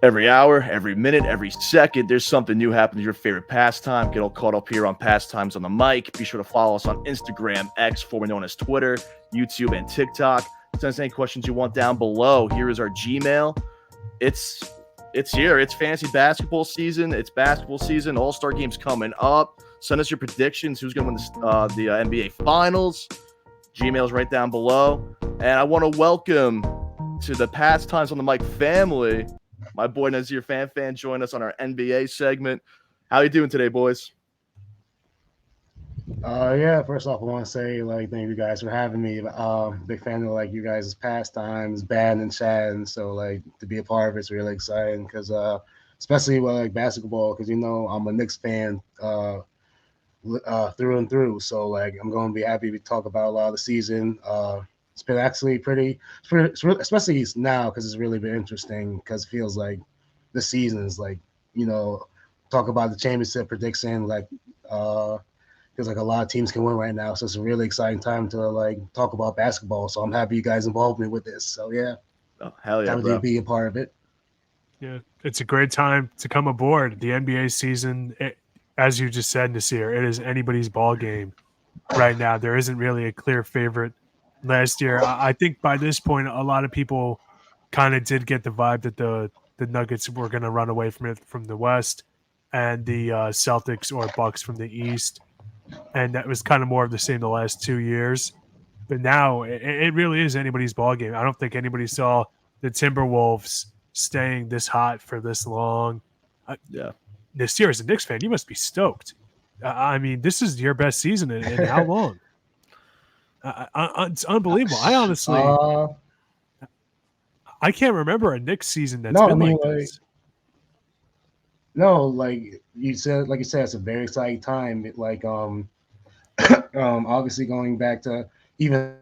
Every hour, every minute, every second, there's something new happening to your favorite pastime. Get all caught up here on Pastimes on the Mic. Be sure to follow us on Instagram, X, formerly known as Twitter, YouTube, and TikTok. Send us any questions you want down below. Here is our Gmail. It's it's here. It's fantasy basketball season. It's basketball season. All-Star games coming up. Send us your predictions. Who's going to win the NBA Finals? Gmail's right down below. And I want to welcome to the Pastimes on the Mic family my boy Nazir Fan joined us on our NBA segment. How you doing today, boys? Yeah, first off, I want to say, thank you guys for having me. Big fan of, you guys' pastimes, band and chat. And so, to be a part of it's really exciting because, especially with, basketball, because, I'm a Knicks fan through and through. So, I'm going to be happy to talk about a lot of the season. It's been actually especially now because it's really been interesting because it feels like the season is you know, talk about the championship prediction, feels like a lot of teams can win right now. So it's a really exciting time to talk about basketball. So I'm happy you guys involved me with this. So yeah, Oh, hell yeah, happy to bro. be a part of it. Yeah, it's a great time to come aboard. The NBA season, as you just said, Nasir, it is anybody's ball game right now. There isn't really a clear favorite. Last year, I think by this point, a lot of people kind of did get the vibe that the Nuggets were going to run away from it from the West, and the Celtics or Bucks from the East, and that was kind of more of the same the last 2 years. But now it really is anybody's ball game. I don't think anybody saw the Timberwolves staying this hot for this long. Yeah. This year, as a Knicks fan, you must be stoked. I mean, this is your best season in how long? It's unbelievable. I honestly, uh, I can't remember a Knicks season that's no, I been mean like this. no, like you said, it's a very exciting time. Obviously going back to even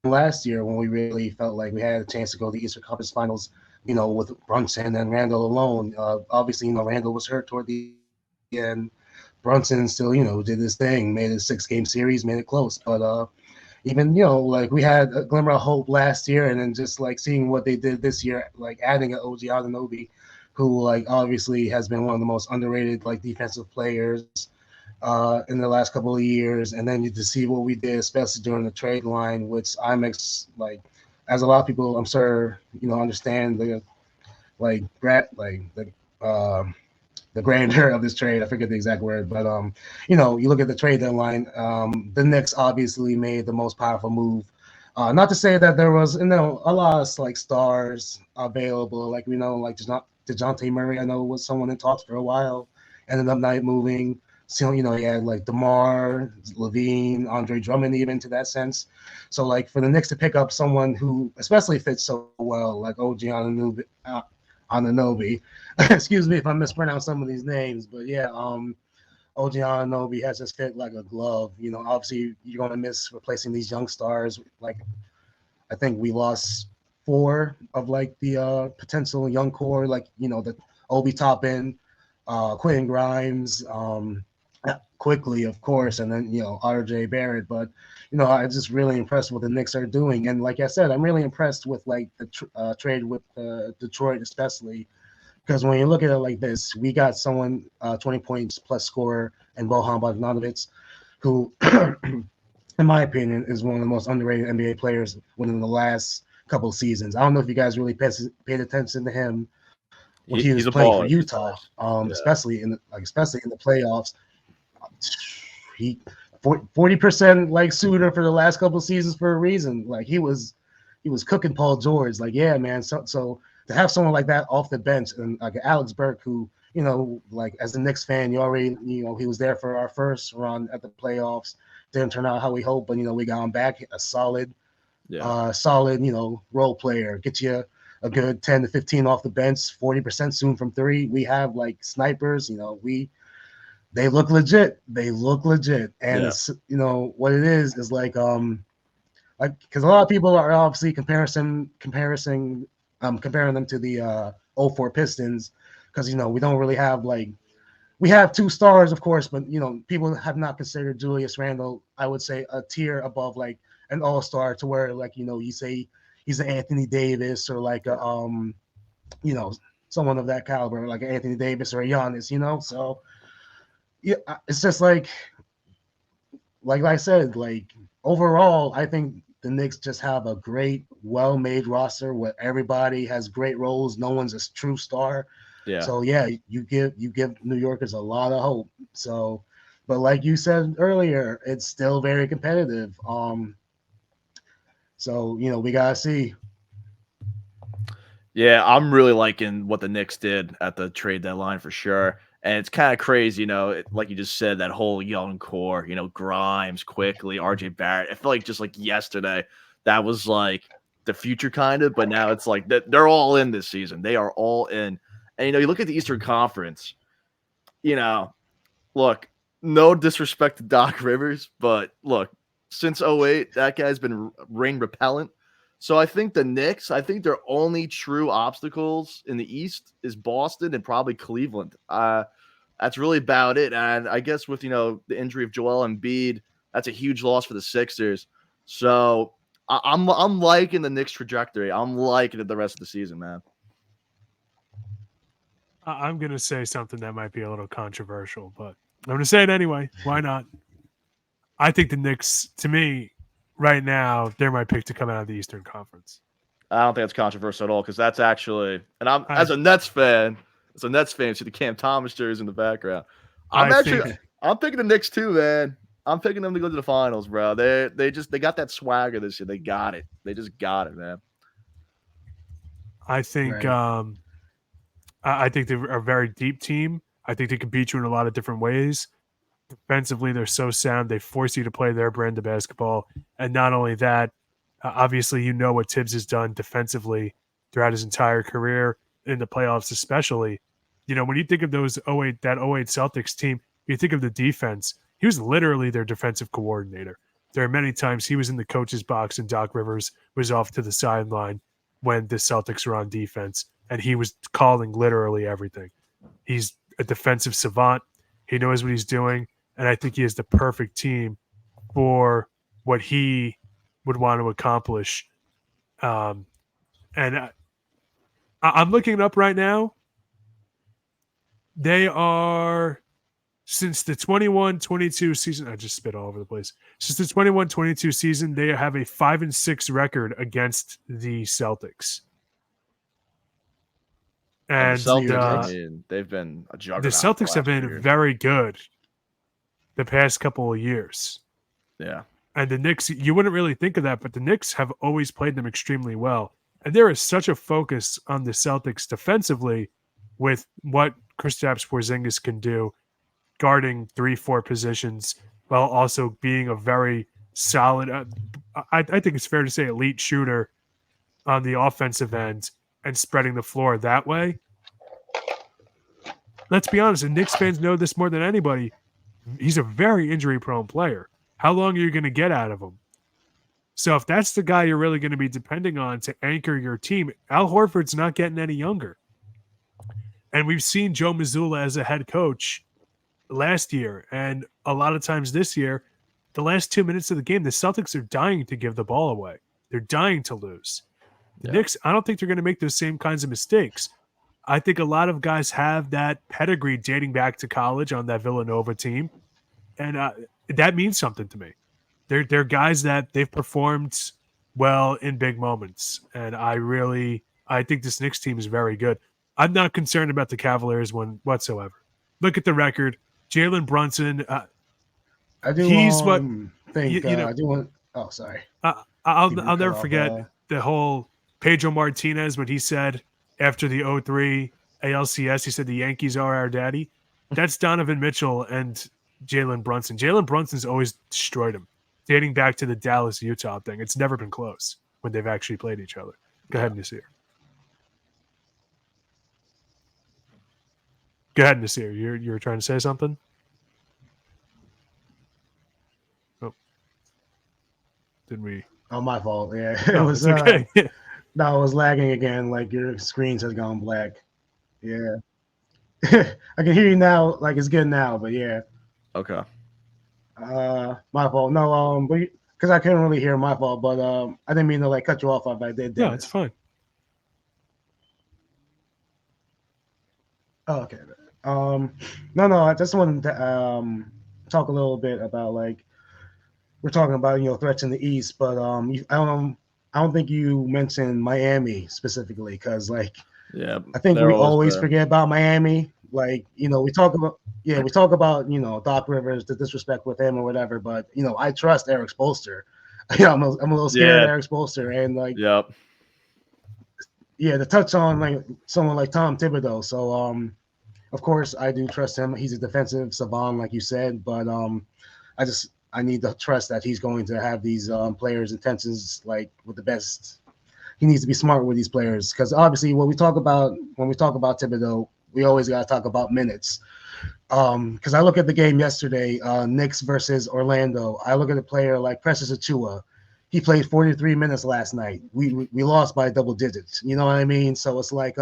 last year when we really felt like we had a chance to go to the Eastern Conference Finals, with Brunson and Randall alone. Obviously, Randall was hurt toward the end. Brunson still, did his thing, made it a 6-game series, made it close. But even we had a glimmer of hope last year, and then just seeing what they did this year, adding an OG Anunoby, who obviously has been one of the most underrated defensive players in the last couple of years, and then to see what we did, especially during the trade line, which as a lot of people, I'm sure understand um, the grandeur of this trade. I forget the exact word, but you look at the trade deadline. The Knicks obviously made the most powerful move. Not to say that there was a lot of stars available, Dejounte Murray. I know was someone that talks for a while, ended up not moving. So he had DeMar, Levine, Andre Drummond, even to that sense. So for the Knicks to pick up someone who especially fits so well, like OG Anunoby. Excuse me if I mispronounce some of these names, but yeah, OG Anunoby has just fit like a glove. Obviously you're going to miss replacing these young stars. I think we lost 4 of the potential young core, the Obi Toppin, Quentin Grimes, quickly, of course, and then RJ Barrett. But I'm just really impressed with what the Knicks are doing, and like I said, I'm really impressed with the trade with Detroit, especially because when you look at it like this, we got someone 20 points plus scorer and Bohan Bogdanovic, who, in my opinion, is one of the most underrated NBA players within the last couple of seasons. I don't know if you guys really paid attention to him when he was He's a playing for baller. Utah, Yeah. especially in the playoffs. He 40% shooter for the last couple of seasons for a reason. He was cooking Paul George. Yeah, man. So to have someone like that off the bench and Alex Burke, who as a Knicks fan, you already he was there for our first run at the playoffs. Didn't turn out how we hoped, but we got him back. A solid, role player. Get you a good 10 to 15 off the bench, 40% soon from 3. We have snipers. They look legit. They look legit, and Yeah. it's what it is because a lot of people are obviously comparing them to the '04 Pistons because we don't really have we have 2 stars, of course, but people have not considered Julius Randle, I would say, a tier above an all-star to where you say he's an Anthony Davis or someone of that caliber, like Anthony Davis or Giannis, So yeah, it's just like I said, like overall, I think the Knicks just have a great, well-made roster where everybody has great roles. No one's a true star. Yeah. So yeah, you give New Yorkers a lot of hope. So, but like you said earlier, it's still very competitive. So we gotta see. Yeah, I'm really liking what the Knicks did at the trade deadline for sure. And it's kind of crazy, like you just said, that whole young core, Grimes, Quickly, RJ Barrett. I feel like just like yesterday, that was like the future kind of, but now it's like they're all in this season. They are all in. And, you look at the Eastern Conference, you know, look, no disrespect to Doc Rivers, but look, since '08, that guy's been rain repellent. So I think the Knicks, I think their only true obstacles in the East is Boston and probably Cleveland. That's really about it. And I guess with the injury of Joel Embiid, that's a huge loss for the Sixers. So I'm liking the Knicks trajectory. I'm liking it the rest of the season, man. I'm going to say something that might be a little controversial, but I'm going to say it anyway. Why not? I think the Knicks, to me, right now, they're my pick to come out of the Eastern Conference. I don't think that's controversial at all because that's actually, and as a Nets fan, see the Cam Thomas jersey in the background. I'm picking the Knicks too, man. I'm picking them to go to the finals, bro. They got that swagger this year. They got it. They just got it, man. I think Right. I think they're a very deep team. I think they can beat you in a lot of different ways. Defensively, they're so sound. They force you to play their brand of basketball. And not only that, obviously, what Tibbs has done defensively throughout his entire career in the playoffs, especially. When you think of that '08 Celtics team, you think of the defense. He was literally their defensive coordinator. There are many times he was in the coach's box and Doc Rivers was off to the sideline when the Celtics were on defense, and he was calling literally everything. He's a defensive savant. He knows what he's doing, and I think he is the perfect team for what he would want to accomplish. And I'm looking it up right now. They are, since the 21-22 season, I just spit all over the place. Since the 21-22 season, they have a 5-6 record against the Celtics. And And the Celtics, Knicks? they've been a juggernaut. The Celtics have been very good the past couple of years. Yeah. And the Knicks, you wouldn't really think of that, but the Knicks have always played them extremely well. And there is such a focus on the Celtics defensively with what Kristaps Porzingis can do, guarding 3-4 positions while also being a very solid, I think it's fair to say, elite shooter on the offensive end and spreading the floor that way. Let's be honest, and Knicks fans know this more than anybody. He's a very injury-prone player. How long are you going to get out of him? So if that's the guy you're really going to be depending on to anchor your team, Al Horford's not getting any younger. And we've seen Joe Mazzulla as a head coach last year, and a lot of times this year, the last 2 minutes of the game, the Celtics are dying to give the ball away. They're dying to lose. The Knicks, I don't think they're going to make those same kinds of mistakes. I think a lot of guys have that pedigree dating back to college on that Villanova team, and that means something to me. They're guys that they've performed well in big moments, and I think this Knicks team is very good. I'm not concerned about the Cavaliers one whatsoever. Look at the record. Jalen Brunson. I do. He's what think you know. I do want. Oh, sorry. I'll never forget the whole Pedro Martinez when he said after the 03 ALCS, he said the Yankees are our daddy. That's Donovan Mitchell and Jalen Brunson. Jalen Brunson's always destroyed him, dating back to the Dallas-Utah thing. It's never been close when they've actually played each other. Go ahead, Nasir. Go ahead, Nasir. You were trying to say something? Oh. Didn't we? Oh, my fault. Yeah. It was okay. No, it was lagging again. Like your screens has gone black. Yeah. I can hear you now. Like it's good now, but yeah. Okay. My fault. No, but because I couldn't really hear, my fault. But I didn't mean to cut you off if I did. No, it's fine. Oh, okay. No, I just wanted to talk a little bit about like we're talking about threats in the East, but I don't think you mentioned Miami specifically because like Yeah, I think they're we always always there. forget about Miami. Like we talk about we talk about Doc Rivers, the disrespect with him or whatever, but I trust Eric Spoelstra. I'm a little scared Yeah, of Eric Spoelstra, and like yep, to touch on like someone like Tom Thibodeau. So of course I do trust him. He's a defensive savant, like you said, but I need to trust that he's going to have these players' intentions like with the best. He needs to be smart with these players because obviously when we talk about Thibodeau, we always got to talk about minutes. Because I look at the game yesterday, Knicks versus Orlando. I look at a player like Precious Achua. He played 43 minutes last night. We lost by double digits. You know what I mean? So it's like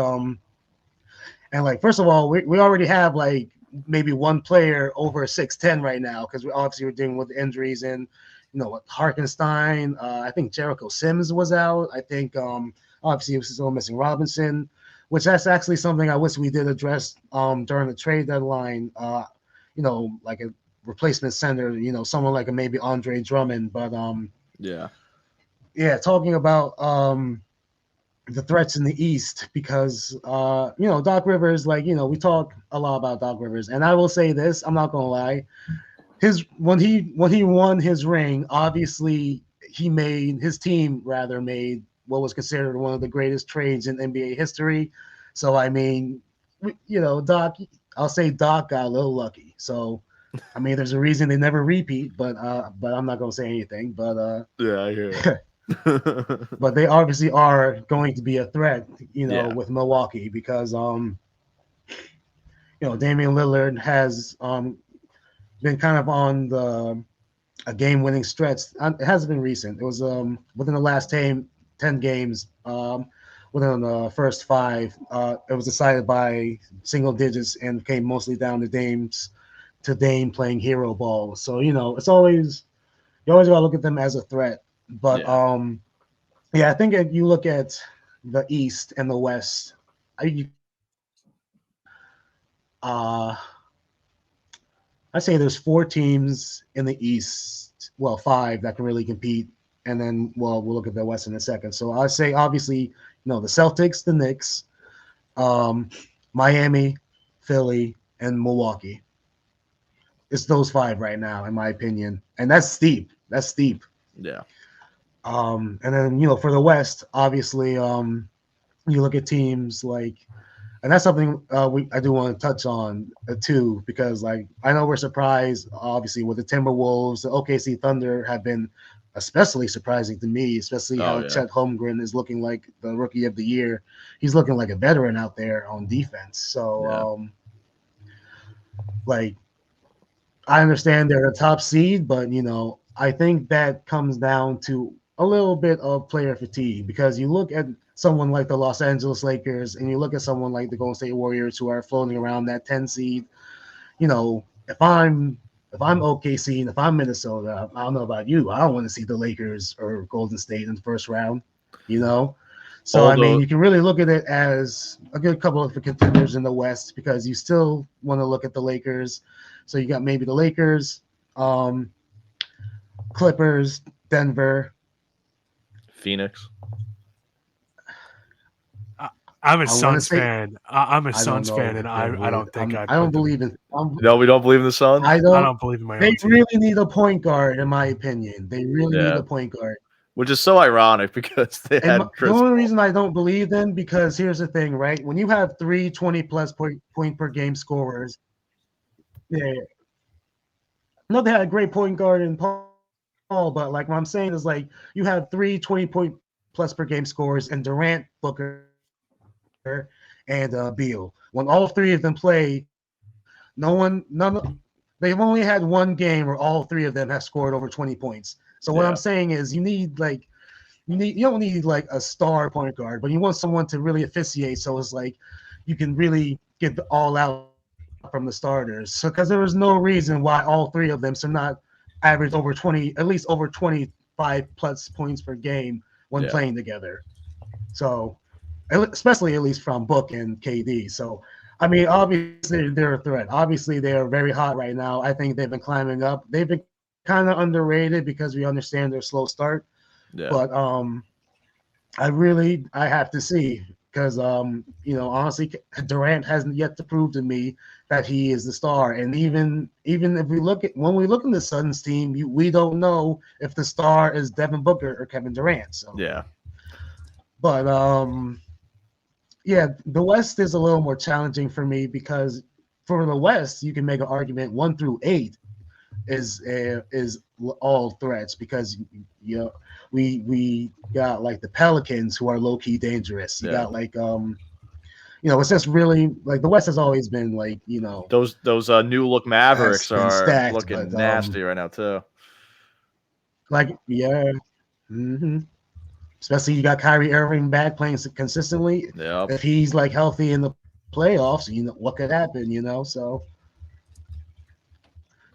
and like first of all, we already have like maybe one player over 6'10" right now because we obviously were dealing with injuries and Harkenstein. I think Jericho Sims was out. I think obviously we're still missing Robinson, which that's actually something I wish we did address during the trade deadline. Like a replacement center, someone like a maybe Andre Drummond. But yeah, yeah, talking about the threats in the East because Doc Rivers, like we talk a lot about Doc Rivers, and I will say this, I'm not gonna lie, his when he won his ring, obviously his team rather made what was considered one of the greatest trades in NBA history. So I mean, Doc, I'll say Doc got a little lucky. So I mean, there's a reason they never repeat, but I'm not gonna say anything. yeah, I hear But they obviously are going to be a threat, yeah, with Milwaukee because Damian Lillard has been kind of on a game-winning stretch. It hasn't been recent. It was within the last 10 games, within the first five. It was decided by single digits and came mostly down to Dame playing hero ball. So it's always you always gotta look at them as a threat. But yeah, yeah, I think if you look at the East and the West, uh, I say there's four teams in the East, well, five that can really compete, and then we'll look at the West in a second. So I say obviously, the Celtics, the Knicks, um, Miami, Philly, and Milwaukee. It's those five right now, in my opinion, and that's steep. That's steep. yeah, And then for the West, obviously, you look at teams like, and that's something I do want to touch on too, because like I know we're surprised, obviously, with the Timberwolves. The OKC Thunder have been especially surprising to me, especially oh how yeah, Chet Holmgren is looking like the rookie of the year. He's looking like a veteran out there on defense. So yeah, like I understand they're a top seed, but I think that comes down to a little bit of player fatigue because you look at someone like the Los Angeles Lakers and you look at someone like the Golden State Warriors who are floating around that 10 seed. If I'm OKC and if I'm Minnesota, I don't know about you. I don't want to see the Lakers or Golden State in the first round, you know. So I mean, although you can really look at it as a good couple of contenders in the West because you still want to look at the Lakers. So you got maybe the Lakers, um, Clippers, Denver. Phoenix, I'm a I want to Suns say fan. I'm a I don't Suns fan, know and if they're I really. don't think I'd I don't put them. believe in. no, we don't believe in the Suns. I I don't. don't believe in my They own team. really need a point guard, in my opinion. They really need Yeah, a point guard. which is so ironic because they And had the Chris only Paul. reason I don't believe them because here's the thing, right? When you have three 20-plus point per game scorers, yeah, no, they had a great point guard in Paul, but like what I'm saying is like you have three 20-point plus per game scorers and Durant, Booker, and Beal. When all three of them play, they've only had one game where all three of them have scored over 20 points. So what I'm Yeah, saying is you don't need like a star point guard, but you want someone to really officiate. So it's like you can really get the all out from the starters. So because there was no reason why all three of them should not average over 20, at least over 25 plus points per game when yeah, playing together. So especially at least from Book and KD. So I mean, obviously they're a threat. Obviously they are very hot right now. I think they've been climbing up. They've been kind of underrated because we understand their slow start. Yeah. But I have to see because honestly, Durant hasn't yet to prove to me that he is the star. And even if we look at when we look in the Suns team, we don't know if the star is Devin Booker or Kevin Durant. So Yeah. but yeah, the West is a little more challenging for me because for the West, you can make an argument 1 through 8 is all threats because we got like the Pelicans who are low key dangerous. You Yeah. got like it's just really like the West has always been like Those new look Mavericks been are stacked, looking but nasty right now too. like yeah, hmm especially you got Kyrie Irving back playing consistently. Yeah. If he's like healthy in the playoffs, what could happen, so.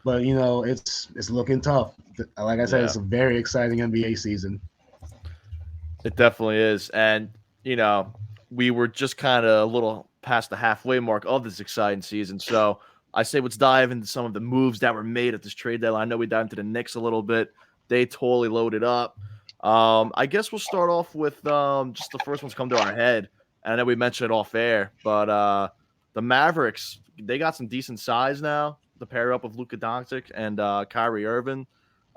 But it's looking tough. Like I said, Yeah. it's a very exciting NBA season. It definitely is. And, we were just kind of a little past the halfway mark of this exciting season. So I say let's dive into some of the moves that were made at this trade deadline. I know we dived into the Knicks a little bit. They totally loaded up. I guess we'll start off with just the first ones come to our head. And I know we mentioned it off air, but the Mavericks, they got some decent size now to pair up with Luka Doncic and Kyrie Irving.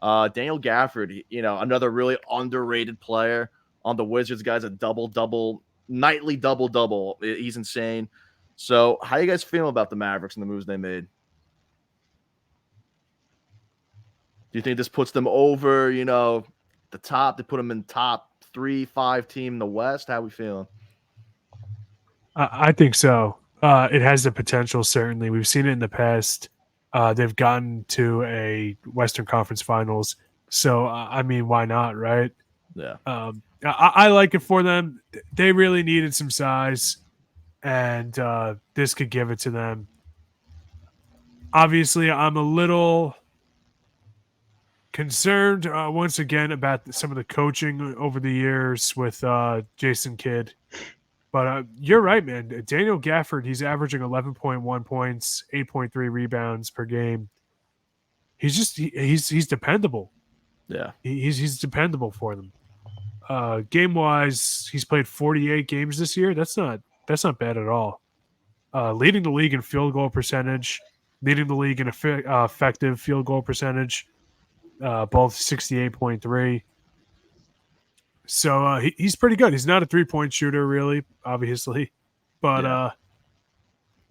Daniel Gafford, another really underrated player on the Wizards. Guy's a nightly double. He's insane. So, how you guys feeling about the Mavericks and the moves they made? Do you think this puts them over, the top? They put them in top 3-5 team in the West. How we feeling? I think so. It has the potential. Certainly, we've seen it in the past. They've gotten to a Western Conference Finals. So, I mean, why not, right? Yeah. I like it for them. They really needed some size, and this could give it to them. Obviously, I'm a little concerned once again about some of the coaching over the years with Jason Kidd. But you're right, man. Daniel Gafford, he's averaging 11.1 points, 8.3 rebounds per game. He's dependable. Yeah. He's dependable for them. Game wise, he's played 48 games this year. That's not bad at all. Leading the league in field goal percentage, leading the league in effective field goal percentage, both 68.3. So he's pretty good. He's not a 3-point shooter, really, obviously, but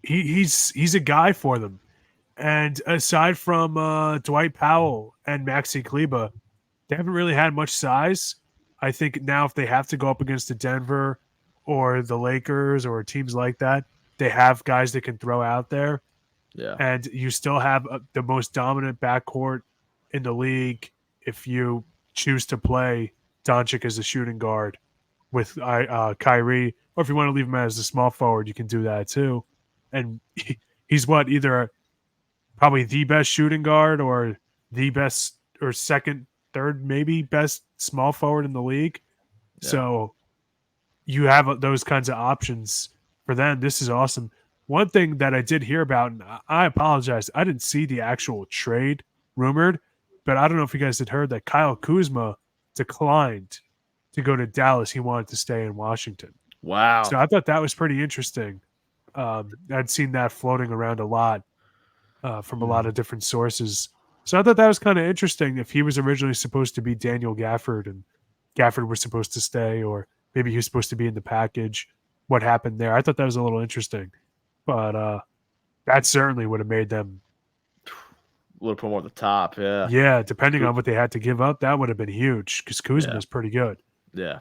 he's a guy for them. And aside from Dwight Powell and Maxi Kleba, they haven't really had much size. I think now if they have to go up against the Denver or the Lakers or teams like that, they have guys that can throw out there. Yeah. And you still have the most dominant backcourt in the league if you choose to play Doncic as a shooting guard with Kyrie, or if you want to leave him as a small forward, you can do that too. And he's either probably the best shooting guard or the best or second, third, maybe best small forward in the league. Yeah. So you have those kinds of options for them. This is awesome. One thing that I did hear about, and I apologize, I didn't see the actual trade rumored, but I don't know if you guys had heard that Kyle Kuzma declined to go to Dallas. He wanted to stay in Washington. Wow. So I thought that was pretty interesting. I'd seen that floating around a lot from a lot of different sources. So I thought that was kind of interesting if he was originally supposed to be Daniel Gafford and Gafford was supposed to stay, or maybe he was supposed to be in the package. What happened there? I thought that was a little interesting. But that certainly would have made them a little bit more at the top, yeah. Yeah, depending on what they had to give up, that would have been huge because Kuzma is pretty good. Yeah.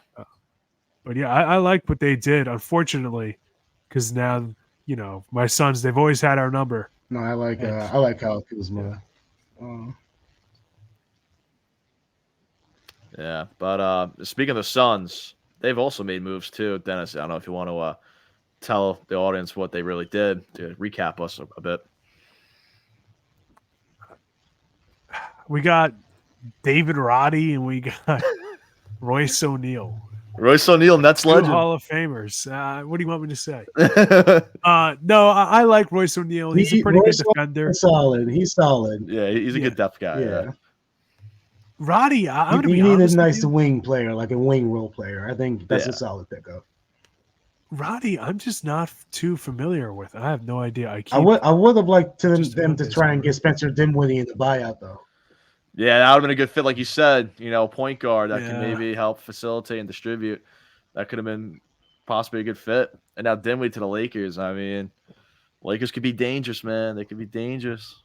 But yeah, I like what they did, unfortunately, because now, my sons, they've always had our number. No, I like Kyle Kuzma. Yeah, but speaking of the Suns, they've also made moves too. Dennis, I don't know if you want to tell the audience what they really did to recap us a bit. We got David Roddy and we got Royce O'Neal. Royce O'Neal, Nets Two legend. Hall of Famers. What do you want me to say? No, I like Royce O'Neal. He's a pretty good defender. He's solid. Yeah, he's a good depth guy. Yeah. Roddy, I'm going to be need honest a nice with you. wing player, like a wing role player. I think that's a solid pickup. Roddy, I'm just not too familiar with. I have no idea. I would have liked them to try and get Spencer Dinwiddie in the buyout though. Yeah, that would have been a good fit, like you said. Point guard that can maybe help facilitate and distribute. That could have been possibly a good fit. And now Dinwiddie to the Lakers. I mean, Lakers could be dangerous, man. They could be dangerous.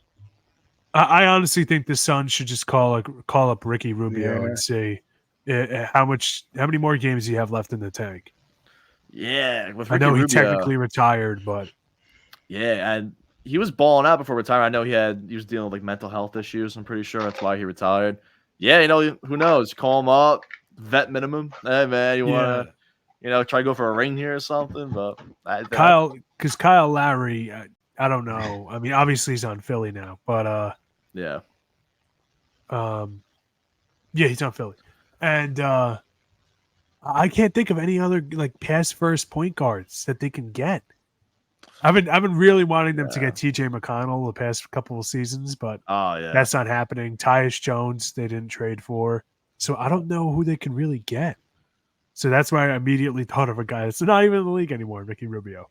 I honestly think the Suns should just call up Ricky Rubio and see how many more games do you have left in the tank. Yeah, with Ricky Rubio, he technically retired, but and he was balling out before retirement. I know he was dealing with like mental health issues. I'm pretty sure that's why he retired. Yeah, who knows? Call him up, vet minimum. Hey man, you want to try to go for a ring here or something? But Kyle Lowry, I don't know. I mean, obviously he's on Philly now, but yeah, he's on Philly, and I can't think of any other like pass first point guards that they can get. I've been really wanting them to get TJ McConnell the past couple of seasons, but that's not happening. Tyus Jones they didn't trade for, so I don't know who they can really get. So that's why I immediately thought of a guy that's not even in the league anymore, Ricky Rubio.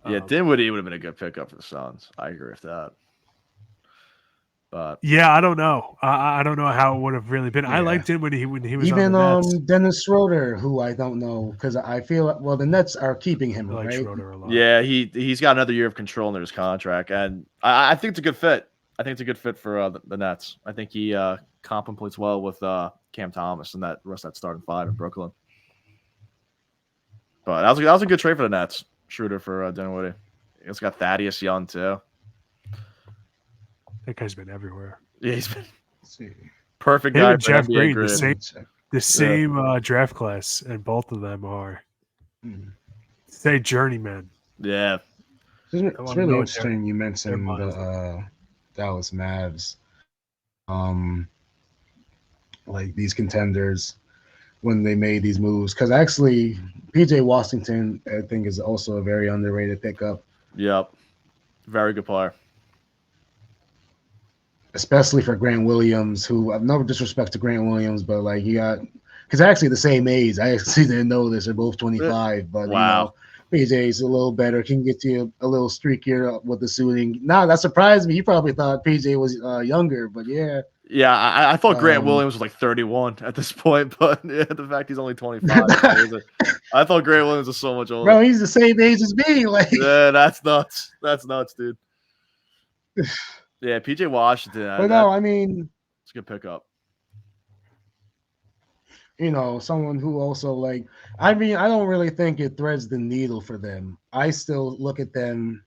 Yeah, Dinwiddie would have been a good pickup for the Suns. I agree with that. But I don't know. I don't know how it would have really been. I liked Dinwiddie when he was even on the Nets. Dennis Schroeder, who I don't know because I feel the Nets are keeping him. I like right? Schroeder a lot. Yeah, he's got another year of control under his contract, and I think it's a good fit. I think it's a good fit for the Nets. I think he complements well with Cam Thomas and that rest of that starting five in Brooklyn. But that was a good trade for the Nets. Schroeder for Dinwiddie. He's got Thaddeus Young too. That guy's been everywhere. Yeah, he's been perfect guy. For Jeff NBA Green, grid. the same draft class, and both of them are say journeymen. Yeah, it's really interesting you mentioned the Dallas Mavs, like these contenders when they made these moves, because actually PJ Washington I think is also a very underrated pickup. Yep, very good player. Especially for Grant Williams, who no disrespect to Grant Williams, but like he's actually the same age. I actually didn't know this. They're both 25, but PJ's a little better, can get you a little streakier with the shooting. Now that surprised me. You probably thought PJ was younger, but yeah. Yeah, I thought Grant Williams was like 31 at this point, but the fact he's only 25. I thought Grant Williams was so much older. Bro, he's the same age as me. Like, yeah, that's nuts. That's nuts, dude. Yeah, PJ Washington. But I mean, it's a good pickup. Someone who also I don't really think it threads the needle for them. I still look at them.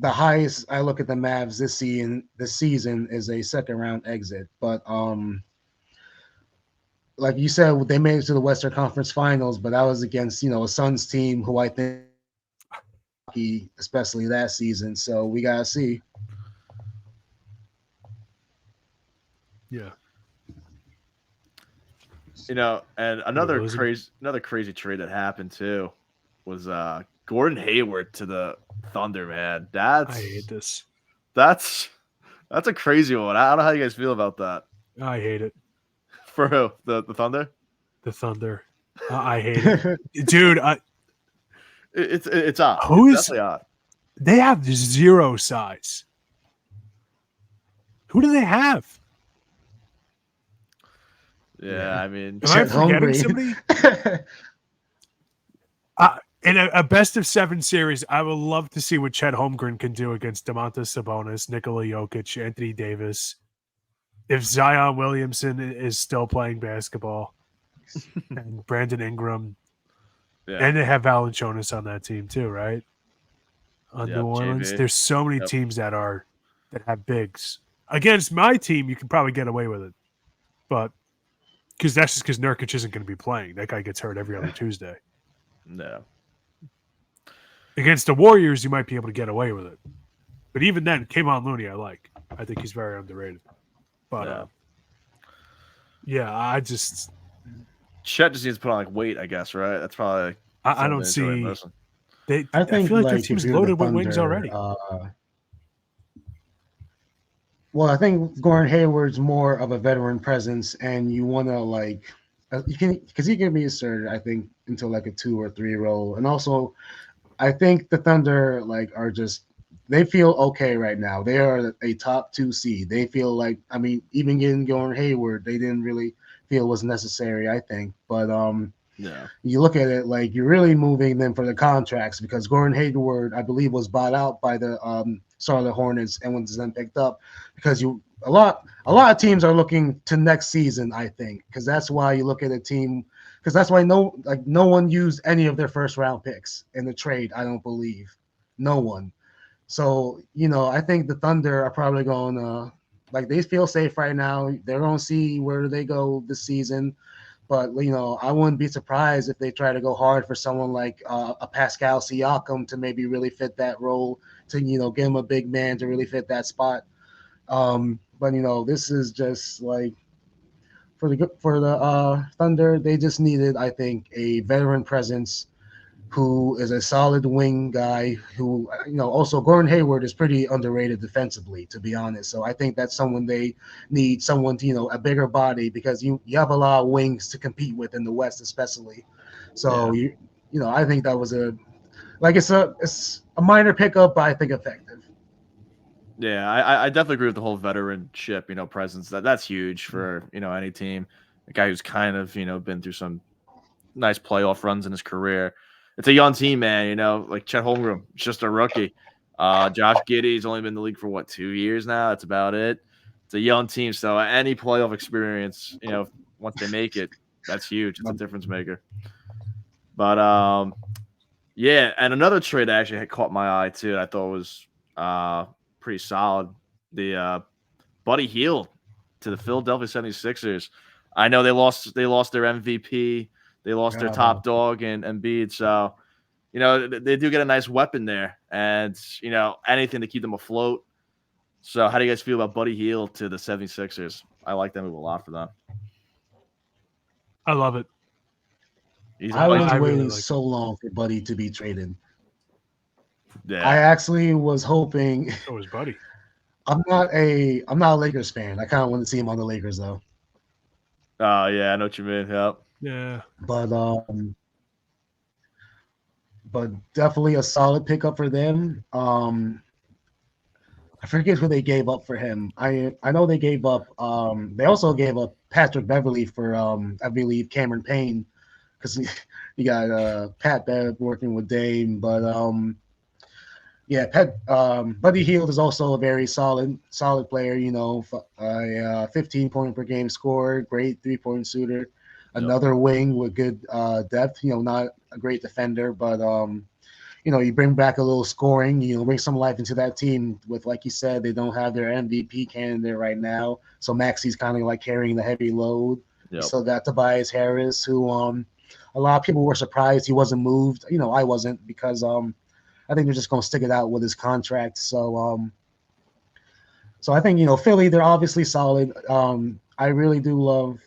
The highest I look at the Mavs this season is a second round exit. But like you said, they made it to the Western Conference Finals, but that was against a Suns team who I think, especially that season. So we gotta see. Yeah. And another crazy trade that happened too was Gordon Hayward to the Thunder, man. I hate this. That's a crazy one. I don't know how you guys feel about that. I hate it. For who? The Thunder? The Thunder. I hate it. Dude, it's odd. It's definitely odd. They have zero size. Who do they have? Yeah, I mean, am I forgetting somebody? In a best of 7 series, I would love to see what Chet Holmgren can do against Domantas Sabonis, Nikola Jokic, Anthony Davis. If Zion Williamson is still playing basketball, and Brandon Ingram, and they have Valanciunas on that team too, right? On New Orleans, there's so many teams that have bigs. Against my team, you can probably get away with it, but. Because that's just because Nurkic isn't going to be playing. That guy gets hurt every other Tuesday. No. Against the Warriors, you might be able to get away with it. But even then, Kevon Looney, I like. I think he's very underrated. But, I just Chet just needs to put on like weight, I guess, right? That's probably I don't something he's already see. missing. I think feel like their like if team's you're the loaded with wings Thunder, already. well, I think Gordon Hayward's more of a veteran presence, and you want to like you can because he can be inserted, I think, into like a 2 or 3 role, and also I think the Thunder like are just they feel okay right now. They are a top 2 seed. They feel like I mean, even getting Gordon Hayward, they didn't really feel was necessary. I think, but Yeah. you look at it like you're really moving them for the contracts because Gordon Hayward, I believe, was bought out by the Charlotte Hornets and was then picked up because a lot of teams are looking to next season. I think because that's why you look at a team because that's why no one used any of their first round picks in the trade. I don't believe no one. So I think the Thunder are probably going to like they feel safe right now. They're going to see where they go this season. But I wouldn't be surprised if they try to go hard for someone like a Pascal Siakam to maybe really fit that role, to give him a big man to really fit that spot. But this is just like for the Thunder, they just needed, I think, a veteran presence who is a solid wing guy. Who also Gordon Hayward is pretty underrated defensively, to be honest. So I think that's someone they need, someone to, a bigger body because you have a lot of wings to compete with in the West, especially. So I think that was it's a minor pickup, but I think effective. Yeah, I definitely agree with the whole veteranship, presence. That's huge for, any team. A guy who's kind of, been through some nice playoff runs in his career. It's a young team, man, like Chet Holmgren, just a rookie. Josh Giddey's only been in the league for 2 years now. That's about it. It's a young team, so any playoff experience, once they make it, that's huge. It's a difference maker. But yeah, and another trade that actually had caught my eye too. I thought was pretty solid. The Buddy Hield to the Philadelphia 76ers. I know they lost their MVP, they lost their top dog in Embiid, so they do get a nice weapon there, and anything to keep them afloat. So how do you guys feel about Buddy Hield to the 76ers? I like that move a lot for them. I love it. I was I really waiting like so long for Buddy to be traded. Yeah. I actually was hoping. So was Buddy. I'm not a Lakers fan. I kind of want to see him on the Lakers though. Oh yeah, I know what you mean. Yep. Yeah. But definitely a solid pickup for them. I forget who they gave up for him. I know they gave up. They also gave up Patrick Beverly for I believe Cameron Payne because you got Pat Bev working with Dame, but yeah, Buddy Hield is also a very solid player. A 15 point per game scorer, great 3-point shooter, another wing with good depth. Not a great defender, but you bring back a little scoring. Bring some life into that team. With like you said, they don't have their MVP candidate right now, so Maxi's kind of like carrying the heavy load. Yep. So got Tobias Harris, who a lot of people were surprised he wasn't moved. I wasn't because I think they're just going to stick it out with his contract. So I think Philly, they're obviously solid. I really do love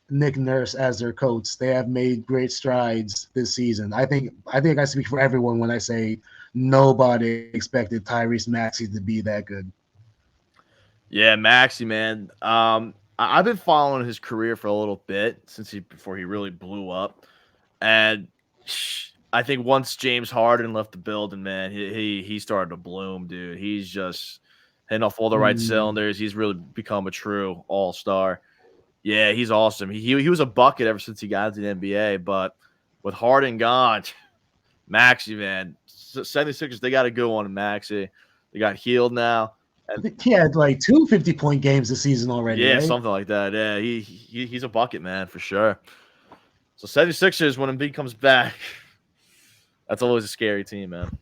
Nick Nurse as their coach. They have made great strides this season. I think I speak for everyone when I say nobody expected Tyrese Maxey to be that good. Yeah, Maxey, man. I've been following his career for a little bit before he really blew up, and I think once James Harden left the building, man, he started to bloom, dude. He's just hitting off all the right cylinders. He's really become a true all-star. Yeah, he's awesome. He was a bucket ever since he got into the NBA, but with Harden gone, Maxey, man, 76ers, they got to go on Maxey. They got Healed now. I think he had like 2 50-point games this season already. Yeah, right? something like that. Yeah, he's a bucket, man, for sure. So 76ers, when Embiid comes back, that's always a scary team, man.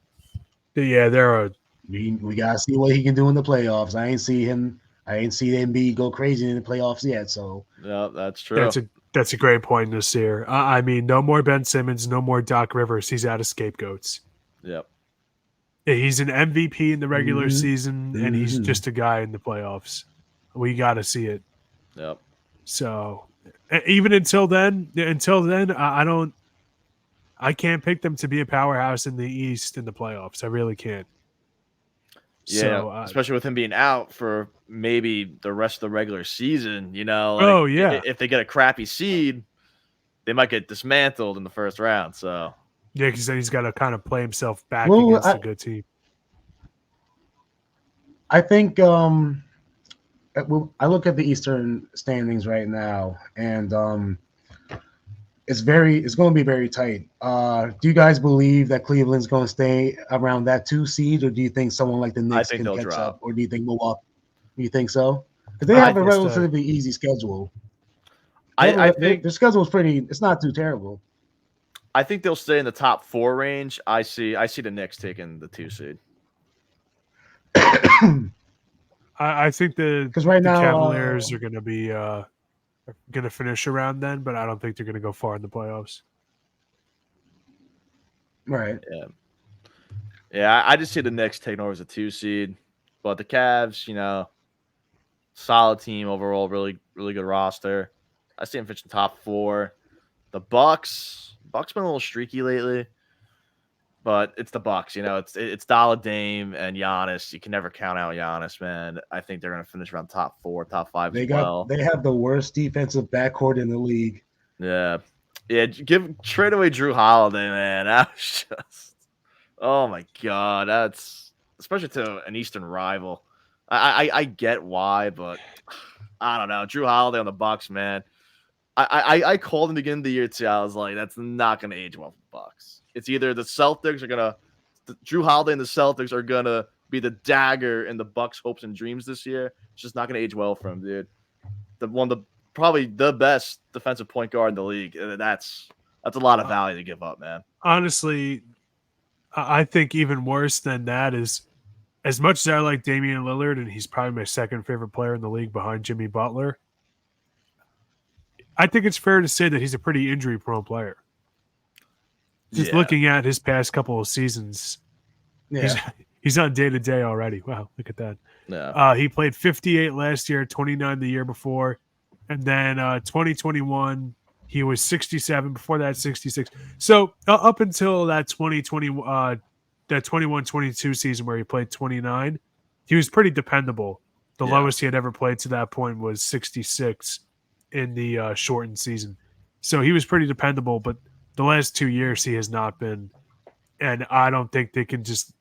Yeah, they're a. We gotta see what he can do in the playoffs. I ain't see Embiid go crazy in the playoffs yet. So yeah, that's true. That's a great point this year. I mean, no more Ben Simmons, no more Doc Rivers. He's out of scapegoats. Yep. Yeah, he's an MVP in the regular season, and he's just a guy in the playoffs. We got to see it. Yep. So Even until then, I can't pick them to be a powerhouse in the East in the playoffs. I really can't. Yeah, So, especially with him being out for maybe the rest of the regular season, like oh yeah, if they get a crappy seed, they might get dismantled in the first round. So yeah, because then he's got to kind of play himself back Well, against a good team. I think I look at the Eastern standings right now, and it's going to be very tight. Do you guys believe that Cleveland's going to stay around that 2 seed, or do you think someone like the I Knicks think can they'll catch up, drop. or do you think Milwaukee? Do you think so? Because they I have a think it's the relatively easy schedule. I think Their schedule is pretty. It's not too terrible. I think they'll stay in the top 4 range. I see the Knicks taking the 2 seed. I think Because right the now, Cavaliers are going to be going to finish around then, but I don't think they're going to go far in the playoffs. right. Yeah. Yeah, I just see the Knicks taking over as a 2 seed, but the Cavs, solid team overall, really really good roster. I see them finishing top 4. The Bucks been a little streaky lately, but it's the Bucks. It's Dollar Dame and Giannis. You can never count out Giannis, man. I think they're gonna finish around top 4, top 5 as well. They have the worst defensive backcourt in the league. Yeah, yeah. Trade away Drew Holiday, man. That was just, oh my god. That's especially to an Eastern rival. I get why, but I don't know. Drew Holiday on the Bucks, man. I called in the beginning of the year too. I was like, that's not going to age well for the Bucks. It's either the Celtics are gonna, Drew Holiday and the Celtics are gonna be the dagger in the Bucks' hopes and dreams this year. It's just not going to age well for him, dude. Probably the best defensive point guard in the league. That's a lot of value to give up, man. Honestly, I think even worse than that is, as much as I like Damian Lillard, and he's probably my second favorite player in the league behind Jimmy Butler, I think it's fair to say that he's a pretty injury-prone player. Just looking at his past couple of seasons, he's on day-to-day already. Wow, look at that. Yeah. He played 58 last year, 29 the year before, and then 2021 he was 67. Before that, 66. So up until that 2020, that 21-22 season where he played 29, he was pretty dependable. The lowest he had ever played to that point was 66 in the shortened season. So he was pretty dependable, but the last 2 years he has not been. And I don't think they can just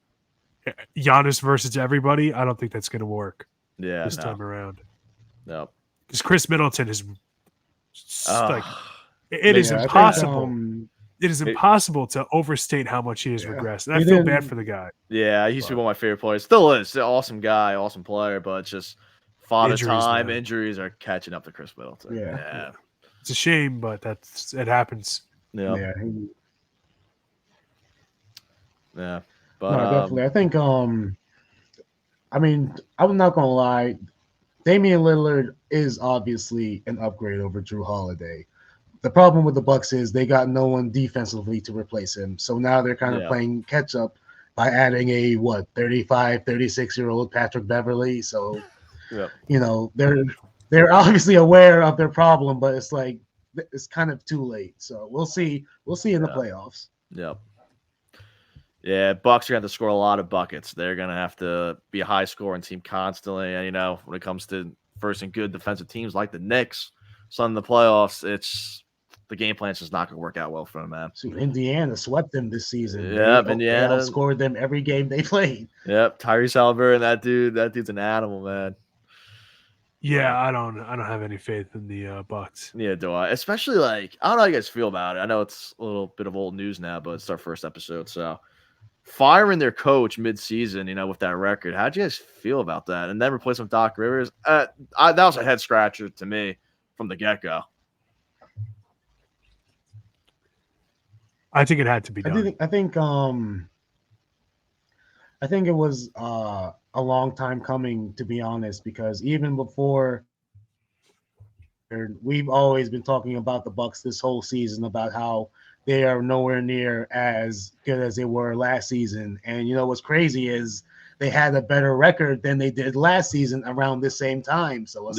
Giannis versus everybody. I don't think that's going to work this time around. No. Because Chris Middleton is it is impossible. It is impossible to overstate how much he has regressed. And I feel bad for the guy. Yeah, he used to be one of my favorite players. Still is. An awesome guy, awesome player, but just father time, injuries are catching up to Chris Middleton. Yeah. It's a shame, but it happens. Yeah. Yeah. But no, definitely. I think I mean, I'm not gonna lie, Damian Lillard is obviously an upgrade over Drew Holiday. The problem with the Bucks is they got no one defensively to replace him. So now they're kind of playing catch up by adding a 35, 36-year-old Patrick Beverly. So they're obviously aware of their problem, but it's like it's kind of too late. So we'll see in the playoffs. Yep. Yeah, Bucks are going to have to score a lot of buckets. They're going to have to be a high-scoring team constantly. And, when it comes to first and good defensive teams like the Knicks, so in the playoffs, the game plan is just not going to work out well for them, man. So Indiana swept them this season. Yep, Indiana outscored them every game they played. Yep, Tyrese Halliburton, that dude's an animal, man. Yeah, I don't have any faith in the Bucks. Yeah, do I? Especially I don't know how you guys feel about it. I know it's a little bit of old news now, but it's our first episode, so firing their coach mid-season, with that record. How'd you guys feel about that? And then replacing with Doc Rivers. That was a head scratcher to me from the get-go. I think it had to be done. I think it was a long time coming, to be honest, because even before, we've always been talking about the Bucks this whole season about how they are nowhere near as good as they were last season. And what's crazy is they had a better record than they did last season around the same time. So it's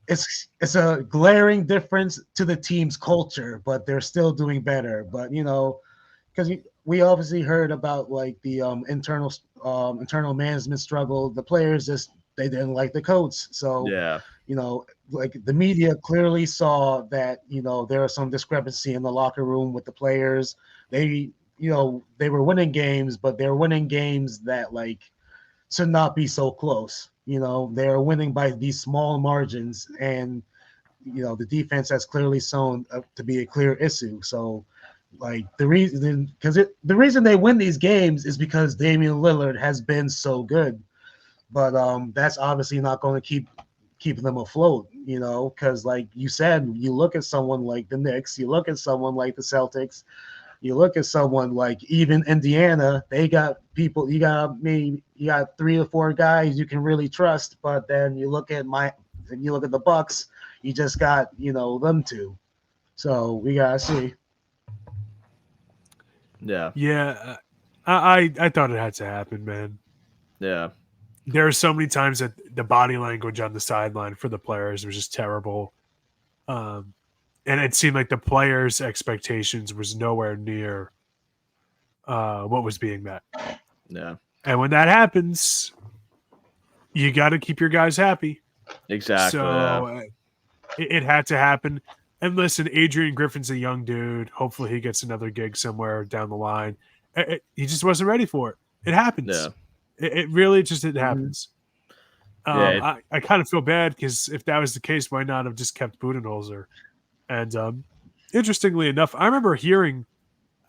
it's a glaring difference to the team's culture, but they're still doing better. But because we obviously heard about like the internal management struggle. The players just they didn't like the coach, so Yeah. like the media clearly saw that there was some discrepancy in the locker room with the players. They they were winning games, but they're winning games that like should not be so close. They're winning by these small margins, and the defense has clearly shown to be a clear issue. So, like the reason they win these games is because Damian Lillard has been so good, but that's obviously not going to keep them afloat. Because like you said, you look at someone like the Knicks, you look at someone like the Celtics, you look at someone like even Indiana, they got people. You got 3 or 4 guys you can really trust, but then you look at the Bucks, you just got them two. So we gotta see. Yeah. Yeah, I thought it had to happen, man. Yeah. There are so many times that the body language on the sideline for the players was just terrible. And it seemed like the players' expectations was nowhere near what was being met. Yeah. And when that happens, you got to keep your guys happy. Exactly. So it had to happen. And listen, Adrian Griffin's a young dude. Hopefully he gets another gig somewhere down the line. He just wasn't ready for it. It happens. Yeah. It really just happens. Yeah. I kind of feel bad because if that was the case, why not have just kept Budenholzer? And interestingly enough, I remember hearing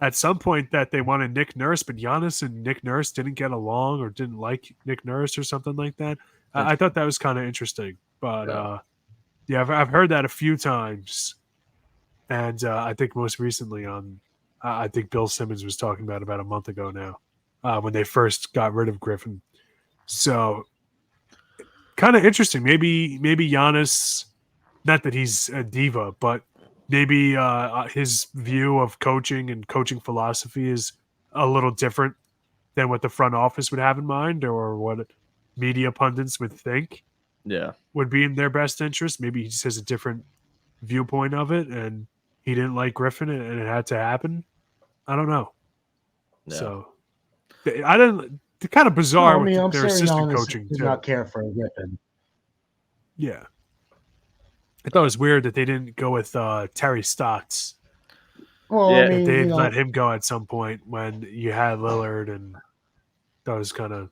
at some point that they wanted Nick Nurse, but Giannis and Nick Nurse didn't get along or didn't like Nick Nurse or something like that. I thought that was kind of interesting. But yeah, I've heard that a few times. And I think most recently I think Bill Simmons was talking about a month ago now when they first got rid of Griffin. So kind of interesting. Maybe Giannis, not that he's a diva, but maybe his view of coaching and coaching philosophy is a little different than what the front office would have in mind or what media pundits would think would be in their best interest. Maybe he just has a different viewpoint of it and he didn't like Griffin and it had to happen. I don't know. Yeah. So I didn't. It's kind of bizarre with I'm their sure assistant Giannis coaching did too. not care for Griffin. Yeah. I thought it was weird that they didn't go with Terry Stotts. Well, Yeah. I mean, They'd let him go at some point when you had Lillard, and that was kind of.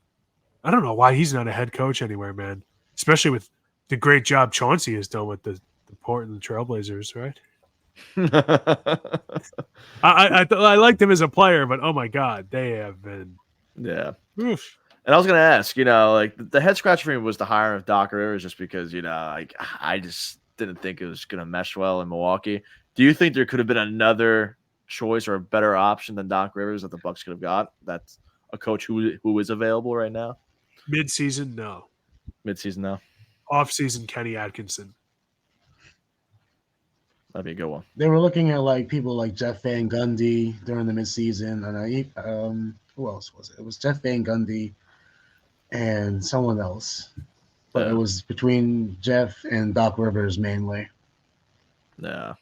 I don't know why he's not a head coach anywhere, man. Especially with the great job Chauncey has done with the Portland Trailblazers, right? I liked him as a player, but oh my god, they have been. Yeah. Oof. And I was gonna ask, like the head scratch for me was the hiring of Doc Rivers, just because like I just didn't think it was gonna mesh well in Milwaukee. Do you think there could have been another choice or a better option than Doc Rivers that the Bucks could have got? That's a coach who is available right now. Mid-season, no. Midseason now. Off-season, Kenny Atkinson. That'd be a good one. They were looking at like people like Jeff Van Gundy during the midseason, and who else was it? It was Jeff Van Gundy and someone else, but it was between Jeff and Doc Rivers mainly. Yeah.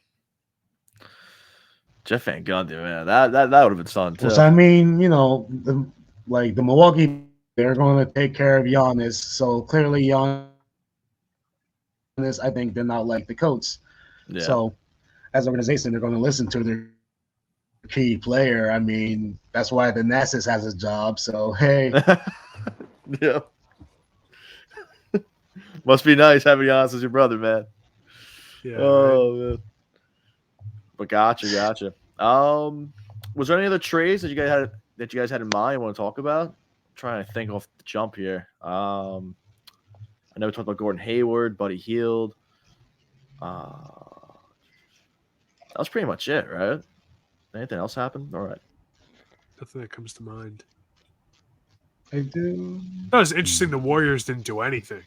Jeff Van Gundy, man, that would have been fun too. So I mean, the Milwaukee, they're going to take care of Giannis. So clearly, Giannis, I think, did not like the coach. Yeah. So as an organization, they're going to listen to their key player. I mean, that's why the Nassus has a job. So hey, yeah. Must be nice having Giannis as your brother, man. Yeah. Oh right. man. But gotcha. Was there any other trades that you guys had in mind you want to talk about? I'm trying to think off the jump here. I know we talked about Gordon Hayward, Buddy Hield. That was pretty much it, right? Anything else happened? All right. Nothing that comes to mind. I do. That was interesting. The Warriors didn't do anything.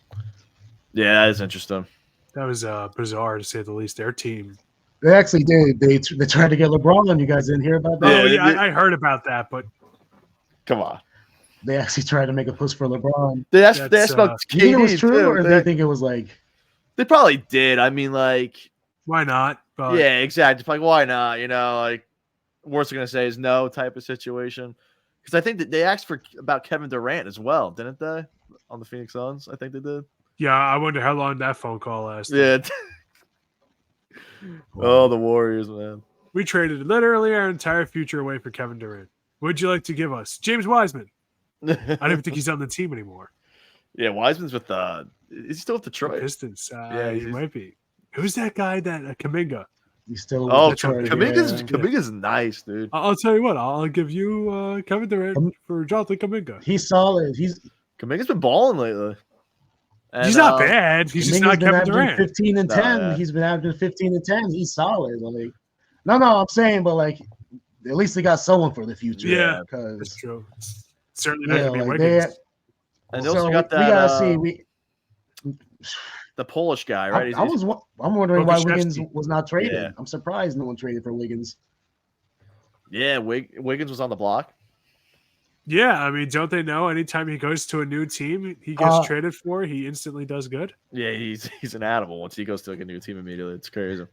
Yeah, that is interesting. That was bizarre to say the least. Their team. They actually did. They tried to get LeBron. You guys didn't hear about that? Oh yeah, I heard about that, but come on. They actually tried to make a push for LeBron. They asked about Do you think it was KD true, too. or do you think it was like? They probably did. I mean, like, Why not? But yeah, exactly. Like, why not? Like, worst they're gonna say is no type of situation. Because I think that they asked about Kevin Durant as well, didn't they? On the Phoenix Suns, I think they did. yeah, I wonder how long that phone call lasted. Yeah. Oh, the Warriors, man. We traded literally our entire future away for Kevin Durant. Would you like to give us James Wiseman? I don't even think he's on the team anymore. Yeah, Wiseman's with is he still with Detroit? The Pistons. Yeah, he might be. Who's that guy that Kaminga? He's still Oh, Detroit, Kaminga's nice, dude. I'll tell you what. I'll give you Kevin Durant for Jonathan Kaminga. He's solid. Kaminga's been balling lately. And, he's not bad. He's just not Kevin Durant. 15 and 10. Yeah. He's been averaging 15 and 10. He's solid. Like, no, I'm saying, but like, at least they got someone for the future. Yeah, because that's true. Certainly not going to be like Wiggins. And they also got that. We gotta see. The Polish guy, right? I'm wondering why Wiggins Pokusevski. was not traded. Yeah. I'm surprised no one traded for Wiggins. Yeah, Wiggins was on the block. Yeah, I mean, don't they know anytime he goes to a new team, he gets traded for, he instantly does good? Yeah, he's an animal once he goes to like a new team immediately. It's crazy.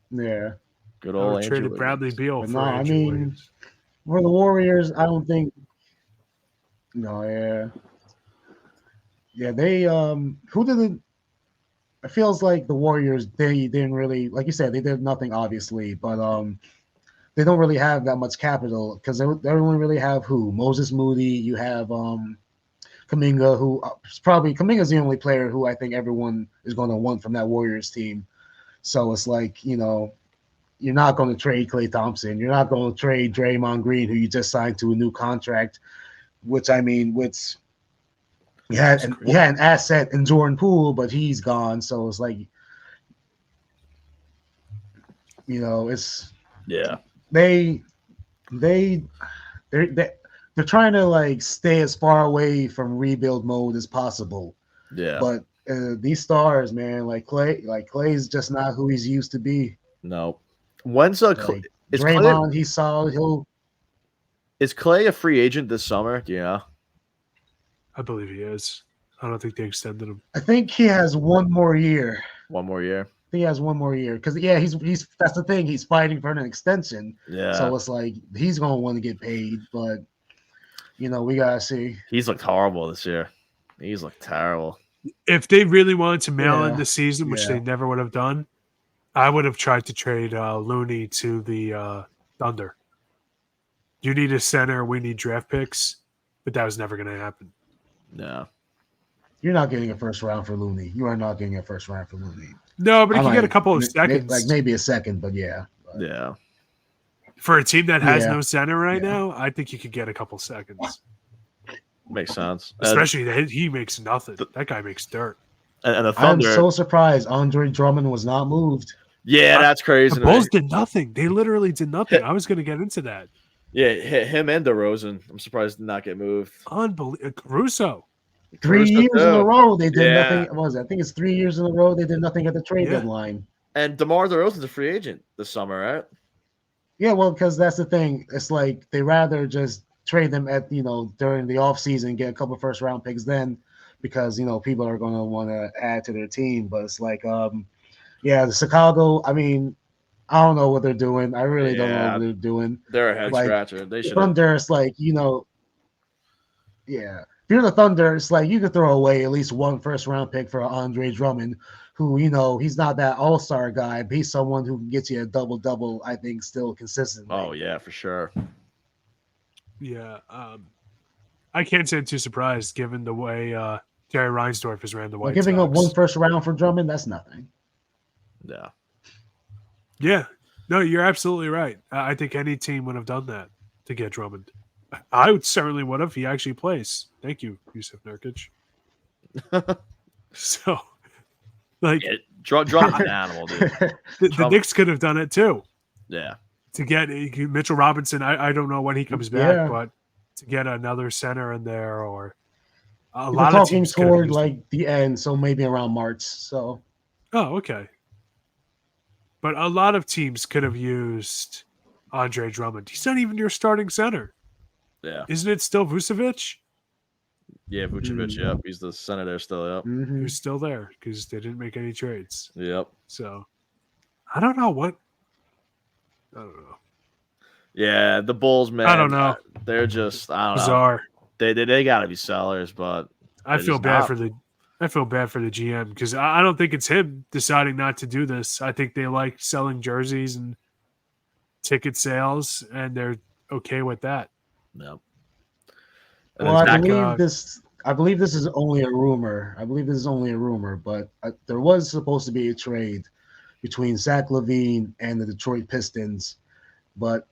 Yeah. Good old Andrew traded Wiggins. Bradley Beal But for no, I Andrew mean, Wiggins. for the Warriors, I don't think. No, yeah. Yeah, they who did it? It feels like the Warriors, they didn't really, like you said, they did nothing obviously, but they don't really have that much capital because they only really have who? Moses Moody, you have Kuminga, who Kuminga's the only player who I think everyone is going to want from that Warriors team. So it's like, you're not going to trade Klay Thompson. You're not going to trade Draymond Green, who you just signed to a new contract, which you had an asset in Jordan Poole, but he's gone. So it's like, it's they're trying to like stay as far away from rebuild mode as possible. Yeah. But these stars, man, Clay's just not who he's used to be. No. When's Draymond? He's solid. Is Klay a free agent this summer? Do you know? I believe he is. I don't think they extended him. I think he has one more year. One more year. I think he has one more year because he's that's the thing. He's fighting for an extension. Yeah. So it's like he's gonna want to get paid, but we gotta see. He's looked horrible this year. He's looked terrible. If they really wanted to mail in the season, which they never would have done, I would have tried to trade Looney to the Thunder. You need a center. We need draft picks, but that was never going to happen. No. You're not getting a first round for Looney. You are not getting a first round for Looney. No, but if you get a couple of seconds. Like maybe a second, but yeah. Yeah. For a team that has no center right now, I think you could get a couple seconds. Makes sense. Especially that he makes nothing. That guy makes dirt. And the Thunder. I'm so surprised Andre Drummond was not moved. Yeah, that's crazy. The Bulls did nothing. They literally did nothing. I was going to get into that. Yeah, him and DeRozan. I'm surprised did not get moved. Unbelievable. Caruso. 3 years in a row they did nothing. What was it? I think it's 3 years in a row they did nothing at the trade deadline. And DeMar DeRozan's a free agent this summer, right? Yeah, well, because that's the thing. It's like they rather just trade them at during the offseason, get a couple first round picks then, because people are going to want to add to their team. But it's like, the Chicago. I mean, I don't know what they're doing. I really don't know what they're doing. They're a head scratcher. They should. Thunder, it's like If you're the Thunder, it's like you could throw away at least one first round pick for Andre Drummond, who he's not that all-star guy, but he's someone who can get you a double-double, I think, still consistently. Oh yeah, for sure. Yeah, I can't say I'm too surprised given the way Jerry Reinsdorf has ran the White Giving Sox. up one first round for Drummond, that's nothing. Yeah. Yeah. No, you're absolutely right. I think any team would have done that to get Drummond. I would certainly would have. He actually plays. Thank you, Yusuf Nurkic. So, like, Drummond's an animal, dude. The Knicks could have done it too. Yeah. To get Mitchell Robinson, I don't know when he comes back, but to get another center in there or a lot of teams toward like the end, so maybe around March. So, oh, okay. But a lot of teams could have used Andre Drummond. He's not even your starting center. Yeah. Isn't it still Vucevic? Yeah, Vucevic. Yep, he's the center there still. Yep. Mhm. Who's still there because they didn't make any trades. Yep. So I don't know what. I don't know. Yeah, the Bulls, man. I don't know. They're just I don't know. Bizarre. They got to be sellers, but I they're feel just bad not. for the. I feel bad for the GM because I don't think it's him deciding not to do this. I think they like selling jerseys and ticket sales, and they're okay with that. Yep. And Well, then I Zach, believe this. I believe this is only a rumor. But there was supposed to be a trade between Zach LaVine and the Detroit Pistons, but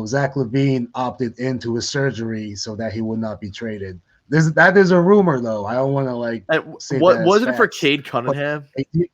Zach LaVine opted into his surgery so that he would not be traded. That is a rumor, though. I don't want to say what that as wasn't it for facts, Cade but Cunningham? it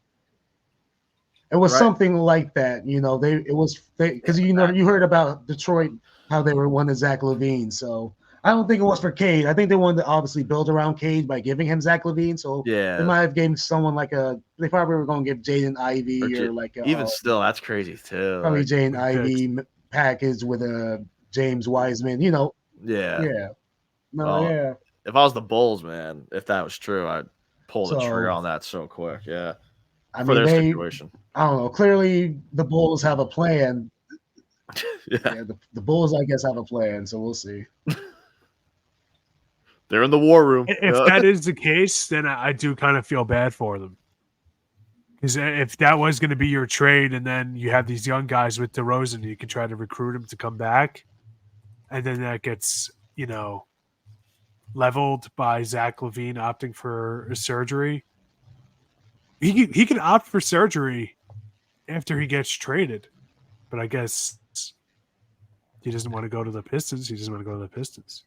was Right. something like that. It was because you heard about Detroit, how they were wanting Zach LaVine. So I don't think it was for Cade. I think they wanted to obviously build around Cade by giving him Zach LaVine. So they Yeah. might have given someone they probably were going to give Jaden Ivey or Even still, that's crazy too. probably Like, Jaden Ivey package with a James Wiseman. yeah. Yeah. No, Well, yeah. if I was the Bulls, man, if that was true, I'd pull the trigger So on that so quick. Yeah. I For mean, their situation. I don't know. Clearly, the Bulls have a plan. Yeah. Yeah, the Bulls, I guess, have a plan. So we'll see. They're in the war room. If that is the case, then I do kind of feel bad for them. Because if that was going to be your trade, and then you have these young guys with DeRozan, you can try to recruit them to come back, and then that gets leveled by Zach LaVine opting for a surgery. He can opt for surgery after he gets traded, but I guess he doesn't want to go to the Pistons. He doesn't want to go to the Pistons.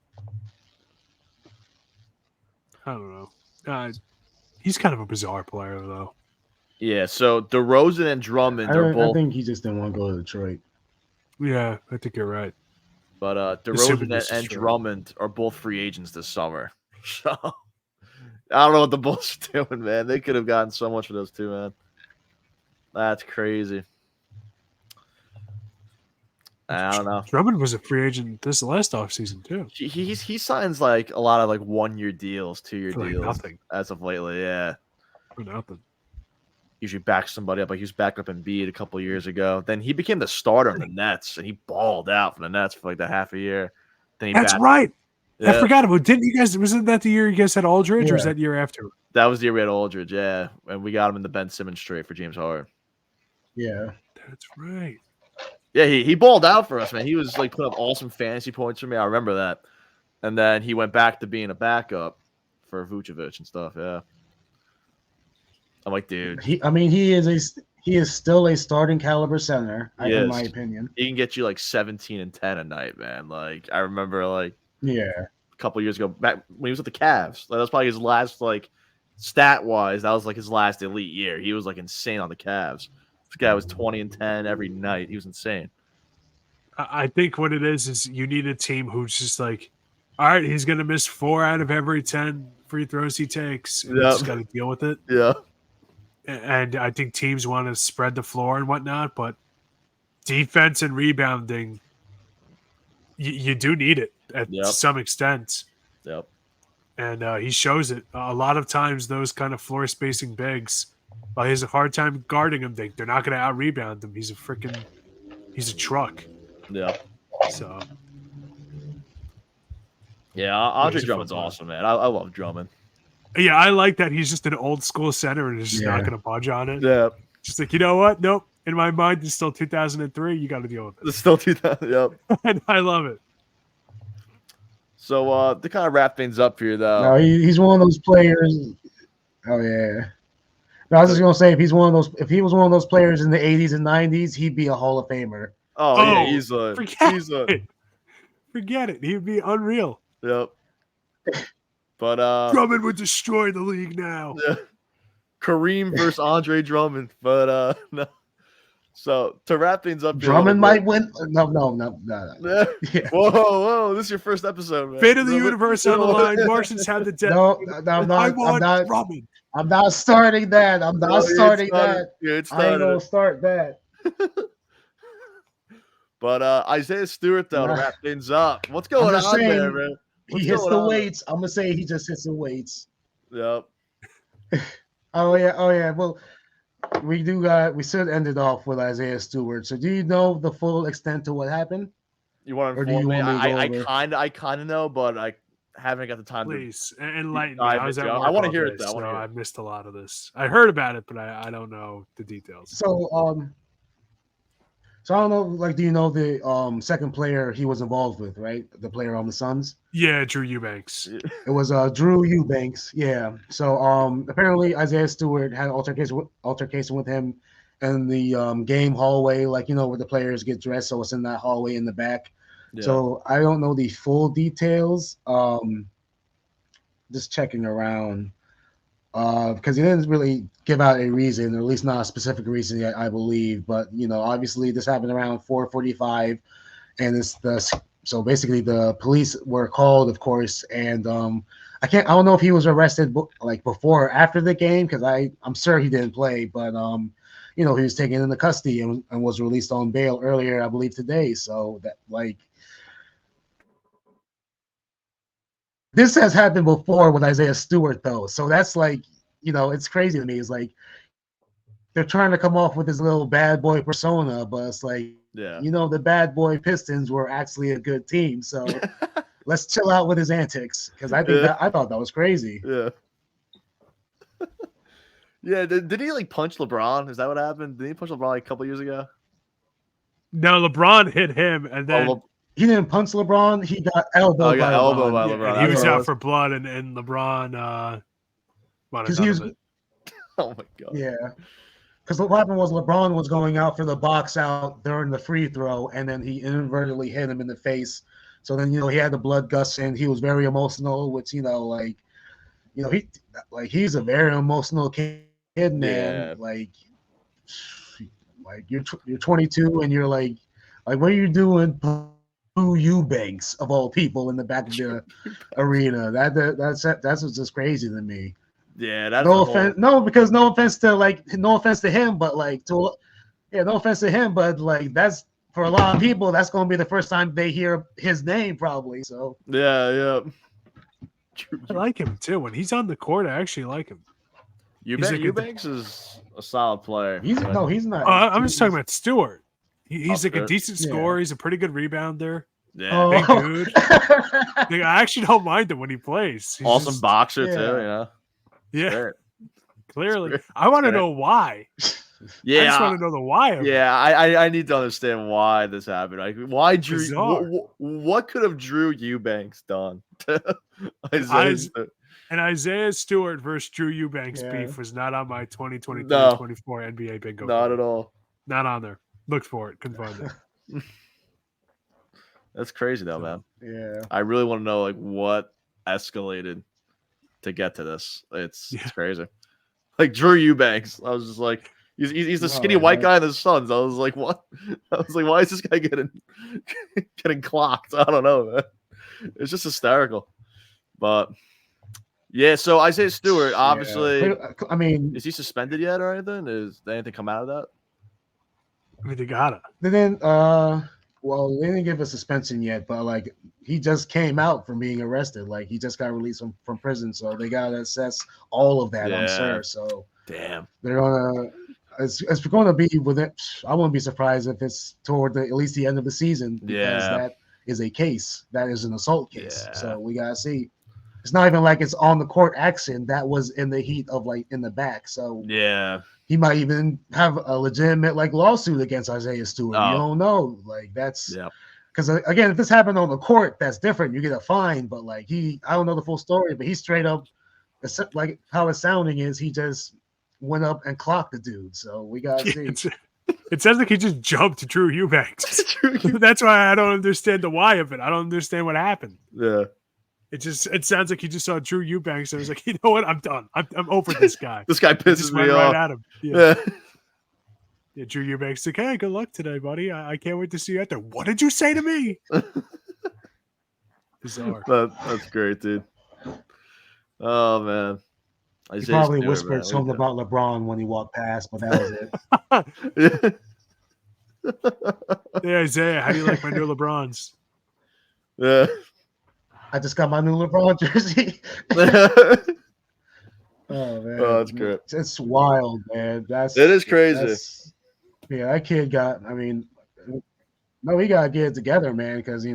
I don't know. He's kind of a bizarre player, though. Yeah, so DeRozan and Drummond are both. I think he just didn't want to go to Detroit. Yeah, I think you're right. But Assuming DeRozan this is and true. Drummond are both free agents this summer. So I don't know what the Bulls are doing, man. They could have gotten so much for those two, man. That's crazy. I don't know. Drummond was a free agent this last offseason, too. He signs like a lot of 1-year deals, 2-year For deals nothing. as of lately. Yeah, For nothing. usually backs somebody up. Like he was back up Embiid a couple of years ago. Then he became the starter on the Nets, and he balled out for the Nets for the half a year. Then That's right. Yeah. I forgot about. Didn't you guys? Wasn't that the year you guys had Aldridge, or was that the year after? That was the year we had Aldridge. Yeah, and we got him in the Ben Simmons trade for James Harden. Yeah, that's right. Yeah, he balled out for us, man. He was putting up awesome fantasy points for me. I remember that. And then he went back to being a backup for Vucevic and stuff. Yeah. I'm like, dude. He is still a starting caliber center, in my opinion. He can get you 17 and 10 a night, man. I remember a couple years ago back when he was with the Cavs. That was probably his last stat wise. That was his last elite year. He was insane on the Cavs. This guy was 20 and 10 every night. He was insane. I think what it is you need a team who's just all right, he's going to miss 4 out of every 10 free throws he takes, and you just got to deal with it. Yeah. And I think teams want to spread the floor and whatnot, but defense and rebounding, you do need it at some extent. Yep. And he shows it. A lot of times those kind of floor spacing bigs, while he has a hard time guarding him, they're not going to out-rebound him. He's a truck. Yeah. So. Yeah, Andre Drummond's awesome, man. I love Drummond. Yeah, I like that he's just an old school center and is just not going to budge on it. Yeah. Just you know what? Nope. In my mind, it's still 2003. You got to deal with it. It's still 2000. Yep. And I love it. So to kind of wrap things up here, though. No, he's one of those players. Oh yeah. No, I was just gonna say if he was one of those players in the 80s and 90s, he'd be a Hall of Famer. Oh yeah, he's forget it. He'd be unreal. Yep. But Drummond would destroy the league now. Yeah. Kareem versus Andre Drummond. But no. So to wrap things up, Drummond might win. No. Yeah. Whoa! This is your first episode, man. Fate of the universe on the line. Martians have the death. No, I'm not. Drummond. I'm not starting that. I'm not starting that. I ain't gonna start that. But Isaiah Stewart, though, to wrap things up. What's going on there, man? he hits the weights. I'm gonna say he just hits the weights. Yep. Oh yeah. Well, we should end it off with Isaiah Stewart. So do you know the full extent to what happened? You want to Or do inform you me? want me to go I over? kind of know, but I haven't got the time Please to enlighten me. dive I was at into it. work I want to all hear day, it though. I so want to hear I it. missed a lot of this. I heard about it, but I don't know the details. So I don't know. Like, do you know the second player he was involved with? Right, the player on the Suns. Yeah, Drew Eubanks. It was Drew Eubanks. Yeah. So apparently Isaiah Stewart had an altercation with him in the game hallway, like where the players get dressed. So it's in that hallway in the back. Yeah. So I don't know the full details. Just checking around because he didn't really give out a reason, or at least not a specific reason yet, I believe. But obviously this happened around 4:45, and so basically the police were called, of course, and I don't know if he was arrested like before or after the game, because I'm sure he didn't play, but he was taken into custody and was released on bail earlier, I believe today. So that this has happened before with Isaiah Stewart though, so that's it's crazy to me. It's like they're trying to come off with this little bad boy persona, but it's like, Yeah. the bad boy Pistons were actually a good team. So let's chill out with his antics, because I thought that was crazy. Yeah. Yeah. Did he like punch LeBron? Is that what happened? Did he punch LeBron like a couple years ago? No, LeBron hit him, and then he didn't punch LeBron. He got elbowed by LeBron. And he was out for blood, and LeBron because he was. Oh my god. Yeah. Because what happened was LeBron was going out for the box out during the free throw, and then he inadvertently hit him in the face. So then, he had the blood gushing. He was very emotional, which, he's a very emotional kid, man. Yeah. Like you're 22, and you're like, what are you doing? Drew Eubanks of all people in the back of the arena. That's just crazy to me. Yeah, that's no offense. No, because no offense to him, but no offense to him, but that's for a lot of people, that's going to be the first time they hear his name, probably. So yeah. I like him too. When he's on the court, I actually like him. Eubanks is a solid player. He's not. I'm just talking about Stewart. He's like a decent scorer. He's a pretty good rebounder. Yeah, big dude. I actually don't mind him when he plays. He's awesome boxer too. Yeah, clearly. I want to know why. Yeah, I just want to know the why of it. I need to understand why this happened. Like, why Drew? What could have Drew Eubanks done? Isaiah Stewart versus Drew Eubanks beef was not on my 2023-24 NBA bingo. Not at all. Not on there. Looked for it. Couldn't find it. That's crazy though, man. Yeah. I really want to know what escalated to get to this. It's crazy. Like Drew Eubanks, I was just like, he's the skinny white guy in the Suns. I was like, what? I was like, why is this guy getting clocked? I don't know, man. It's just hysterical. But yeah, so Isaiah Stewart, obviously, I mean, is he suspended yet or anything? Is anything come out of that? I mean, they gotta. They didn't. Well, they didn't give a suspension yet, but he just came out from being arrested. He just got released from prison, so they gotta assess all of that. I'm sure. So damn, they're gonna. It's going to be with it. I wouldn't be surprised if it's toward at least the end of the season, because that is a case. That is an assault case. Yeah. So we gotta see. It's not even like it's on the court action. That was in the heat of in the back. So yeah. He might even have a legitimate lawsuit against Isaiah Stewart. You don't know. That's because again, if this happened on the court, that's different. You get a fine, but I don't know the full story, but he straight up, how it's sounding is he just went up and clocked the dude. So we gotta see. It sounds like he just jumped Drew Eubanks. That's why I don't understand the why of it. I don't understand what happened. Yeah. It sounds like he just saw Drew Eubanks and was like, you know what? I'm done. I'm over this guy. This guy pisses me off. Right at him. Yeah. Drew Eubanks like, hey, good luck today, buddy. I can't wait to see you out there. What did you say to me? Bizarre. That's great, dude. Oh man. He probably whispered something about LeBron when he walked past, but that was it. Hey Isaiah, how do you like my new LeBrons? Yeah. I just got my new LeBron jersey. Oh man, Oh, that's great. It's wild, man. It is crazy. Yeah, that kid got. I mean, no, we gotta get it together, man, because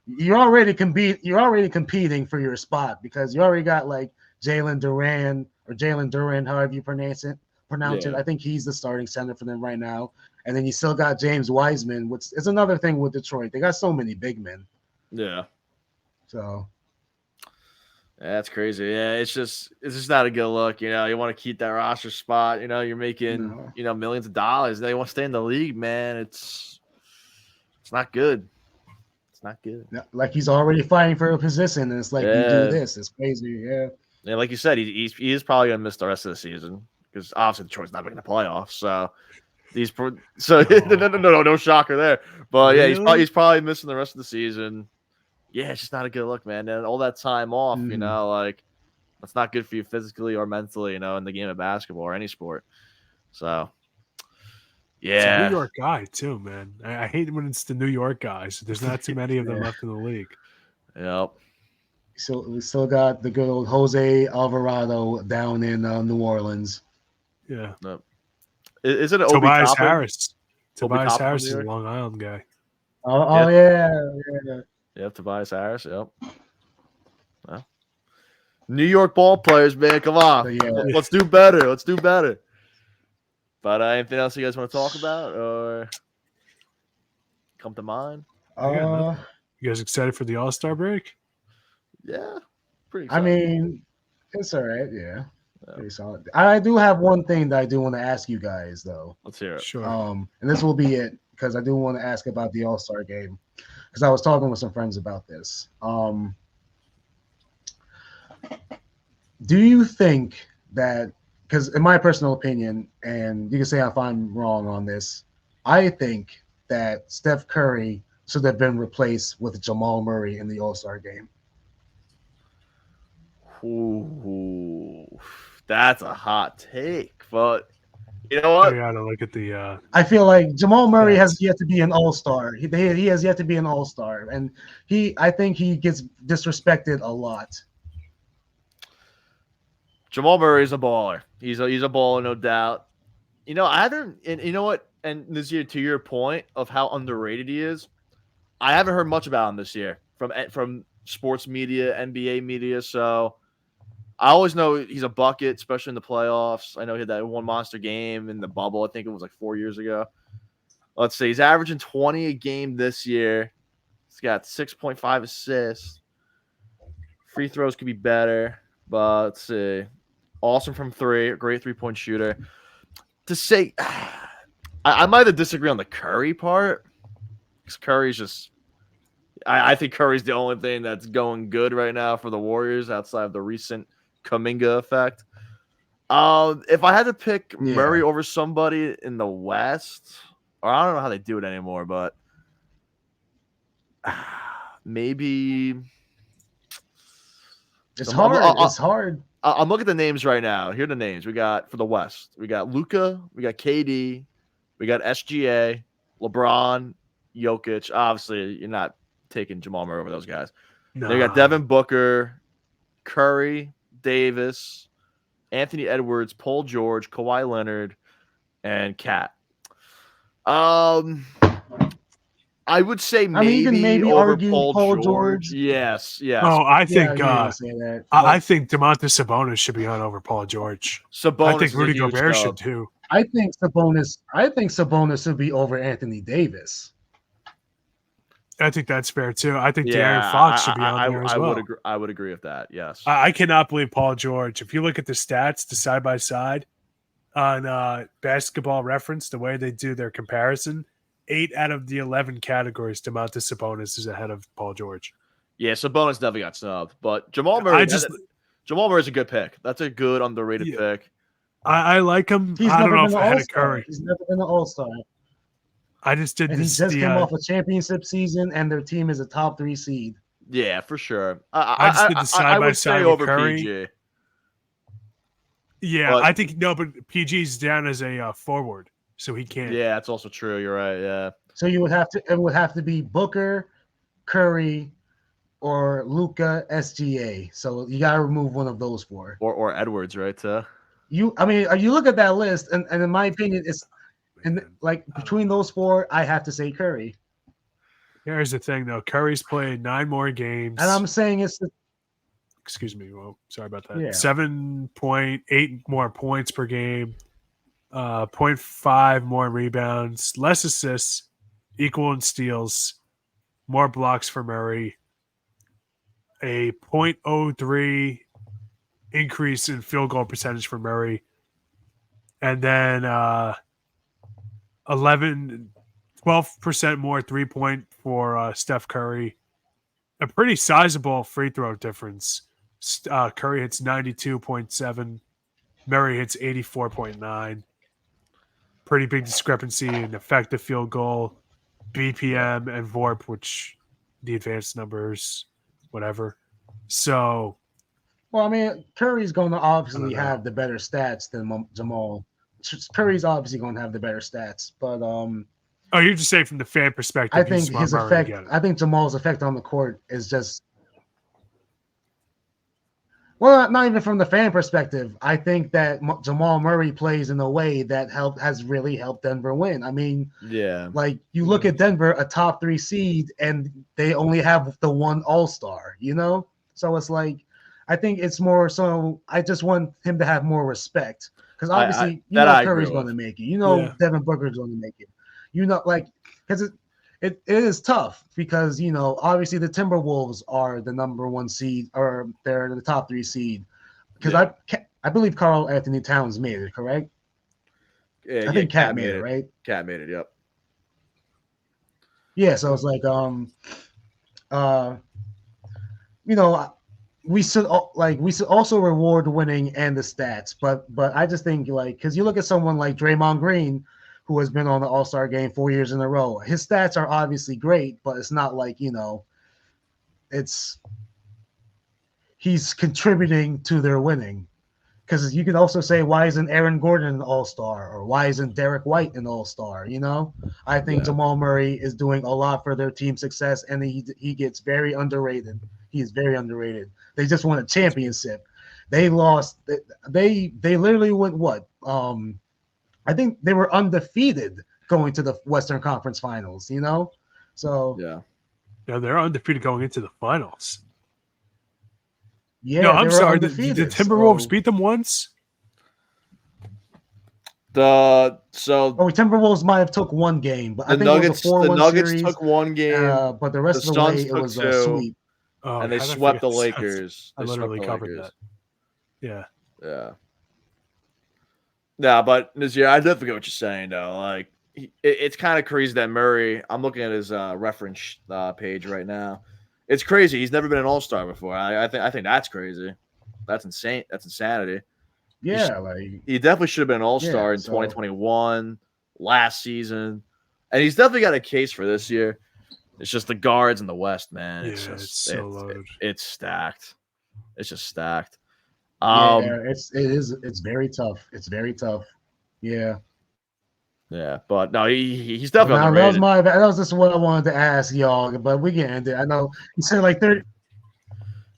you're already competing for your spot because you already got like Jalen Duran or Jalen Duran, however you pronounce it. Yeah. I think he's the starting center for them right now. And then you still got James Wiseman, which is another thing with Detroit. They got so many big men. Yeah. So that's crazy. Yeah, it's just not a good look. You want to keep that roster spot. You're making millions of dollars. They want to stay in the league, man. It's not good. It's not good. Like he's already fighting for a position, and it's like you do this. It's crazy. Yeah. Yeah, like you said, he is probably gonna miss the rest of the season because obviously Detroit's not making the playoffs. So no shocker there. But really? yeah, he's probably missing the rest of the season. Yeah, it's just not a good look, man. And all that time off, like that's not good for you physically or mentally, in the game of basketball or any sport. So, yeah. It's a New York guy, too, man. I hate when it's the New York guys. There's not too many of them left in the league. Yep. So we still got the good old Jose Alvarado down in New Orleans. Yeah. Yep. Is it an Tobias Toppin? Harris? Tobias Harris is a York? Long Island guy. Oh yeah. Yep, Tobias Harris. Yep. Well, New York ball players, man. Come on. Yeah. Let's do better. Let's do better. But anything else you guys want to talk about or come to mind? You guys excited for the All-Star break? Yeah. Pretty excited. I mean, it's all right. Yeah. Pretty solid. I do have one thing that I do want to ask you guys, though. Let's hear it. Sure. And this will be it because I do want to ask about the All-Star game because I was talking with some friends about this. Do you think that, because in my personal opinion, and you can say if I'm wrong on this, I think that Steph Curry should have been replaced with Jamal Murray in the All-Star game. Ooh, that's a hot take, but you know what? I gotta look at the. I feel like Jamal Murray has yet to be an All-Star. He has yet to be an All-Star, and I think he gets disrespected a lot. Jamal Murray is a baller. He's a baller, no doubt. I haven't, and you know what? And this year, to your point of how underrated he is, I haven't heard much about him this year from sports media, NBA media. So I always know he's a bucket, especially in the playoffs. I know he had that one monster game in the bubble. I think it was like 4 years ago. Let's see. He's averaging 20 a game this year. He's got 6.5 assists. Free throws could be better, but let's see. Awesome from three. A great three-point shooter. To say, I might have disagree on the Curry part because Curry's just. I think Curry's the only thing that's going good right now for the Warriors outside of the recent Kuminga effect. If I had to pick Murray over somebody in the West, or I don't know how they do it anymore, but maybe it's hard. It's hard. I'm looking at the names right now. Here are the names we got for the West. We got Luka, we got KD, we got SGA, LeBron, Jokic. Obviously, you're not taking Jamal Murray over those guys. No. They got Devin Booker, Curry, Davis, Anthony Edwards, Paul George, Kawhi Leonard, and Cat. I would say maybe over Paul George. Yes. Oh, I think I think Domantas Sabonis should be on over Paul George. Sabonis I think Rudy Gobert should too. I think Sabonis should be over Anthony Davis. I think that's fair too. I think De'Aaron Fox should be on there as well. I would agree with that. Yes. I cannot believe Paul George. If you look at the stats, the side by side on Basketball Reference, the way they do their comparison, 8 out of the 11 categories, Domantas Sabonis is ahead of Paul George. Yeah, Sabonis definitely got snubbed, but Jamal Murray. Jamal Murray's a good pick. That's a good underrated pick. I like him. I don't know if ahead of Curry. He's never been an All-Star. I just did. And he just came off a championship season, and their team is a top 3 seed. Yeah, for sure. I just did the side by side over Curry. PG. Yeah, I think but PG's down as a forward, so he can't. Yeah, that's also true. You're right. Yeah. So it would have to be Booker, Curry, or Luca SGA. So you got to remove one of those four. Or Edwards, right? I mean, you look at that list, and in my opinion, it's and like I don't between know. those four, I have to say Curry. Here's the thing, though. Curry's played 9 more games. And I'm saying Excuse me. Well, sorry about that. Yeah. 7.8 more points per game, 0.5 more rebounds, less assists, equal in steals, more blocks for Murray, a 0.03 increase in field goal percentage for Murray, and then 12% more 3-point for Steph Curry. A pretty sizable free throw difference. Curry hits 92.7. Murray hits 84.9. Pretty big discrepancy in effective field goal, BPM, and VORP, which the advanced numbers, whatever. So, well, I mean, Curry's going to obviously I don't know. have the better stats than Jamal. Curry's obviously going to have the better stats, but oh, you're just saying from the fan perspective, I think you just his want Murray to effect. get it. I think Jamal's effect on the court is just. Well, not even from the fan perspective. I think that Jamal Murray plays in a way that has really helped Denver win. I mean, Yeah. like you look at Denver, a top 3 seed, and they only have the one All-Star, you know? So it's like, I think it's more so I just want him to have more respect. Because obviously, I Curry's agree going with. to make it. You know, Yeah. Devin Booker's going to make it. You know, like, because it is tough because, you know, obviously the Timberwolves are the number 1 seed, or they're the top 3 seed. Because I believe Karl Anthony Towns made it, correct? Yeah, I think Cat made it, right? Cat made it. Yep. Yeah, so it's like you know, we should also reward winning and the stats, but I just think like because you look at someone like Draymond Green, who has been on the All-Star game 4 years in a row. His stats are obviously great, but it's not like, you know, he's contributing to their winning. Because you could also say, why isn't Aaron Gordon an All-Star, or why isn't Derek White an All-Star? You know, I think Jamal Murray is doing a lot for their team success, and he gets very underrated. He is very underrated. They just won a championship. They lost. They literally went what? I think they were undefeated going to the Western Conference Finals. You know, so Yeah. They're undefeated going into the finals. yeah, No, they I'm were sorry. Did undefeated. Timberwolves beat them once? Timberwolves might have took one game, but I think it was a 4-1 series. Took one game, but the rest of the way Suns it took was two, a sweep. Oh, and they how did I swept forget the the Suns? Lakers. I They literally swept the covered Lakers. that. Yeah. Yeah. Yeah, but Nazir, I definitely get what you're saying though. Like, it's kind of crazy that Murray. I'm looking at his reference page right now. It's crazy. He's never been an All-Star before. I think that's crazy. That's insane. That's insanity. Yeah, He definitely should have been an All-Star in 2021, last season, and he's definitely got a case for this year. It's just the guards in the West, man. It's so loaded. It's stacked. It's just stacked. it's very tough. It's very tough. Yeah. Yeah, but no, he's definitely underrated. That was just what I wanted to ask y'all, but we can end it. I know you said like 30.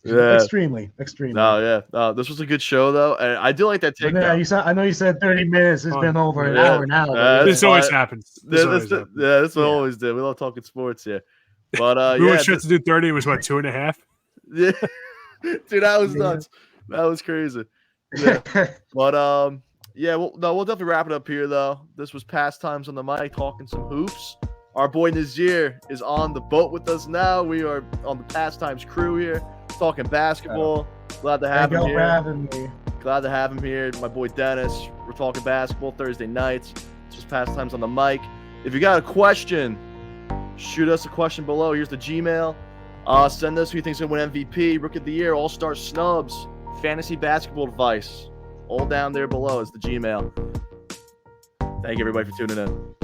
Yeah. Extremely. No, yeah. This was a good show though, and I do like that take. Yeah, I know you said 30 minutes. It's been over an hour now. This always happens. This what always did. We love talking sports here, but we were shit to do 30. It was what 2.5. Yeah, dude, that was nuts. That was crazy. Yeah, but yeah, we'll definitely wrap it up here though. This was Pastimes on the mic, talking some hoops. Our boy Nazir is on the boat with us now. We are on the Pastimes crew here, talking basketball. Glad to have him here. Having me. Glad to have him here. My boy Dennis. We're talking basketball Thursday nights. It's just Pastimes on the mic. If you got a question, shoot us a question below. Here's the Gmail. Send us who you think's gonna win MVP, Rookie of the Year, All-Star snubs, fantasy basketball advice. All down there below is the Gmail. Thank you everybody for tuning in.